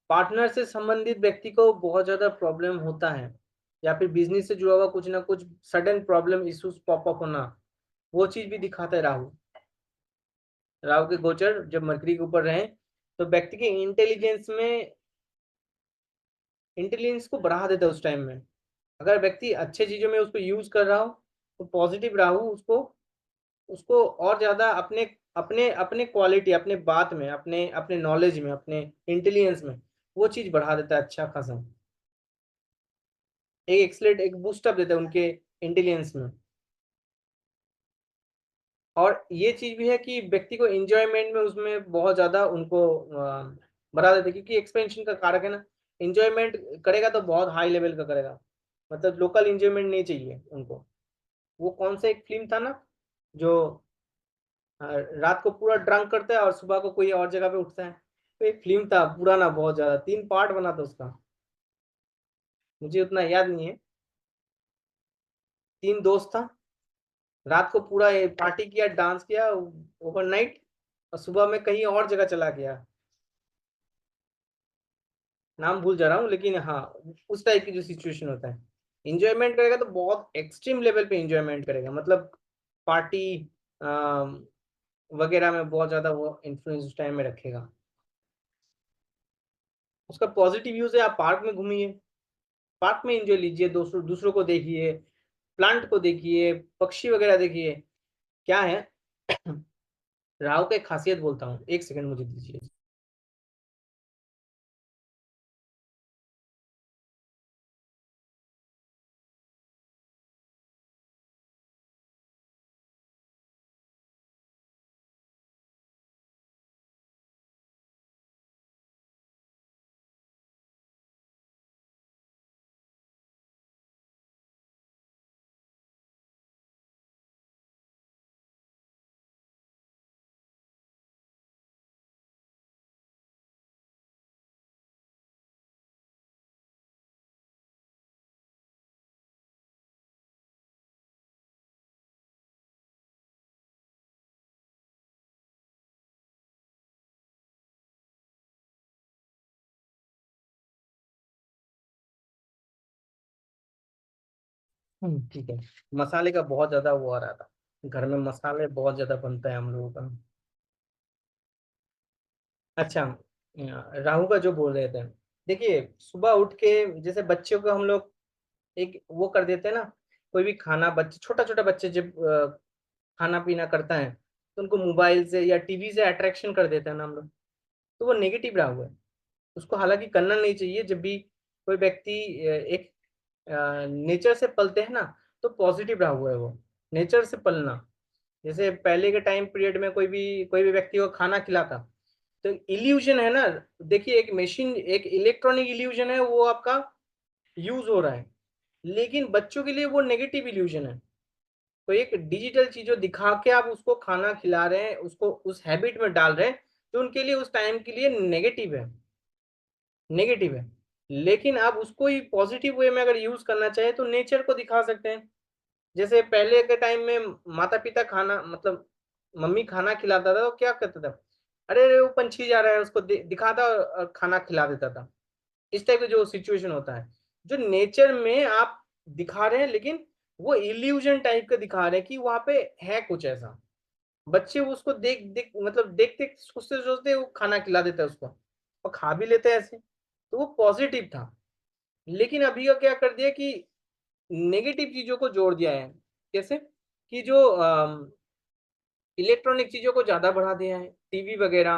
A: पार्टनर से संबंधित व्यक्ति को बहुत ज्यादा प्रॉब्लम होता है, या फिर बिजनेस से जुड़ा हुआ कुछ ना कुछ sudden problem issues pop up होना, वो चीज भी दिखाता है राहु। राहु के गोचर जब मरकरी के ऊपर रहे तो व्यक्ति के इंटेलिजेंस को बढ़ा देता है उस टाइम में। अगर व्यक्ति अच्छे चीजों में उसको यूज कर रहा हो तो पॉजिटिव राहु उसको उसको और ज्यादा अपने अपने अपने क्वालिटी, अपने बात में, अपने अपने नॉलेज में, अपने इंटेलिजेंस में वो चीज बढ़ा देता है अच्छा खासा। एक एक्सलेट, एक बूस्टअप देता है उनके इंटेलिजेंस में। और ये चीज भी है कि व्यक्ति को एंजॉयमेंट में उसमें बहुत ज्यादा उनको बढ़ा देते हैं, क्योंकि एक्सपेंशन का कारक है ना। एंजॉयमेंट करेगा तो बहुत हाई लेवल का करेगा, मतलब लोकल एंजॉयमेंट नहीं चाहिए उनको। वो कौन सा एक फिल्म था ना, जो रात को पूरा ड्रंक करता है और सुबह को कोई और जगह पे उठता है। तो एक फिल्म था पुराना, बहुत ज्यादा, 3 पार्ट बना था उसका, मुझे उतना याद नहीं है। 3 दोस्त था, रात को पूरा पार्टी किया, डांस किया ओवरनाइट, और सुबह में कहीं और जगह चला गया। नाम भूल जा रहा हूँ, लेकिन हाँ, उस टाइप की जो सिचुएशन होता है। इंजॉयमेंट करेगा तो बहुत एक्सट्रीम लेवल पे इंजॉयमेंट करेगा, मतलब पार्टी वगैरह में बहुत ज्यादा वो इन्फ्लुएंस उस टाइम में रखेगा। उसका पॉजिटिव यूज है, आप पार्क में घूमिए, पार्क में एंजॉय लीजिए, दूसरों दूसरों को देखिए, प्लांट को देखिए, पक्षी वगैरह देखिए। क्या है राहु का एक खासियत बोलता हूँ, एक सेकंड मुझे दीजिए। ठीक है। मसाले का बहुत ज्यादा वो आ रहा था, घर में मसाले बहुत ज्यादा बनता है हम लोगों का। अच्छा, राहु का जो बोल रहे थे, देखिए सुबह उठ के जैसे बच्चों को हम लोग एक वो कर देते हैं ना, कोई भी खाना, बच्चे छोटा छोटा बच्चे जब खाना पीना करता है तो उनको मोबाइल से या टीवी से अट्रैक्शन कर देते हैं ना हम लोग, तो वो नेगेटिव राहु है। उसको हालांकि करना नहीं चाहिए। जब भी कोई व्यक्ति एक नेचर से पलते हैं ना, तो पॉजिटिव राहु है वो, नेचर से पलना। जैसे पहले के टाइम पीरियड में कोई भी व्यक्ति को खाना खिलाता, तो इल्यूजन है ना, देखिए एक मशीन, एक इलेक्ट्रॉनिक इल्यूजन है वो आपका यूज हो रहा है, लेकिन बच्चों के लिए वो नेगेटिव इल्यूजन है। तो एक डिजिटल चीजों दिखा के आप उसको खाना खिला रहे हैं, उसको उस हैबिट में डाल रहे हैं, तो उनके लिए उस टाइम के लिए नेगेटिव है, नेगेटिव है। लेकिन आप उसको ही पॉजिटिव वे में अगर यूज करना चाहे तो नेचर को दिखा सकते हैं। जैसे पहले के टाइम में माता पिता खाना, मतलब मम्मी खाना खिलाता था तो क्या करता था, अरे अरे वो पंछी जा रहा है, उसको दिखाता और खाना खिला देता था। इस टाइप का जो सिचुएशन होता है, जो नेचर में आप दिखा रहे हैं, लेकिन वो इल्यूजन टाइप का दिखा रहे हैं कि वहां पे है कुछ ऐसा। बच्चे उसको देख देख, मतलब देखते सोचते सोचते वो खाना खिला देता है उसको, और खा भी लेते हैं ऐसे, तो वो पॉजिटिव था। लेकिन अभी का क्या कर दिया कि नेगेटिव चीजों को जोड़ दिया है। कैसे कि जो इलेक्ट्रॉनिक चीजों को ज्यादा बढ़ा दिया है, टीवी वगैरह,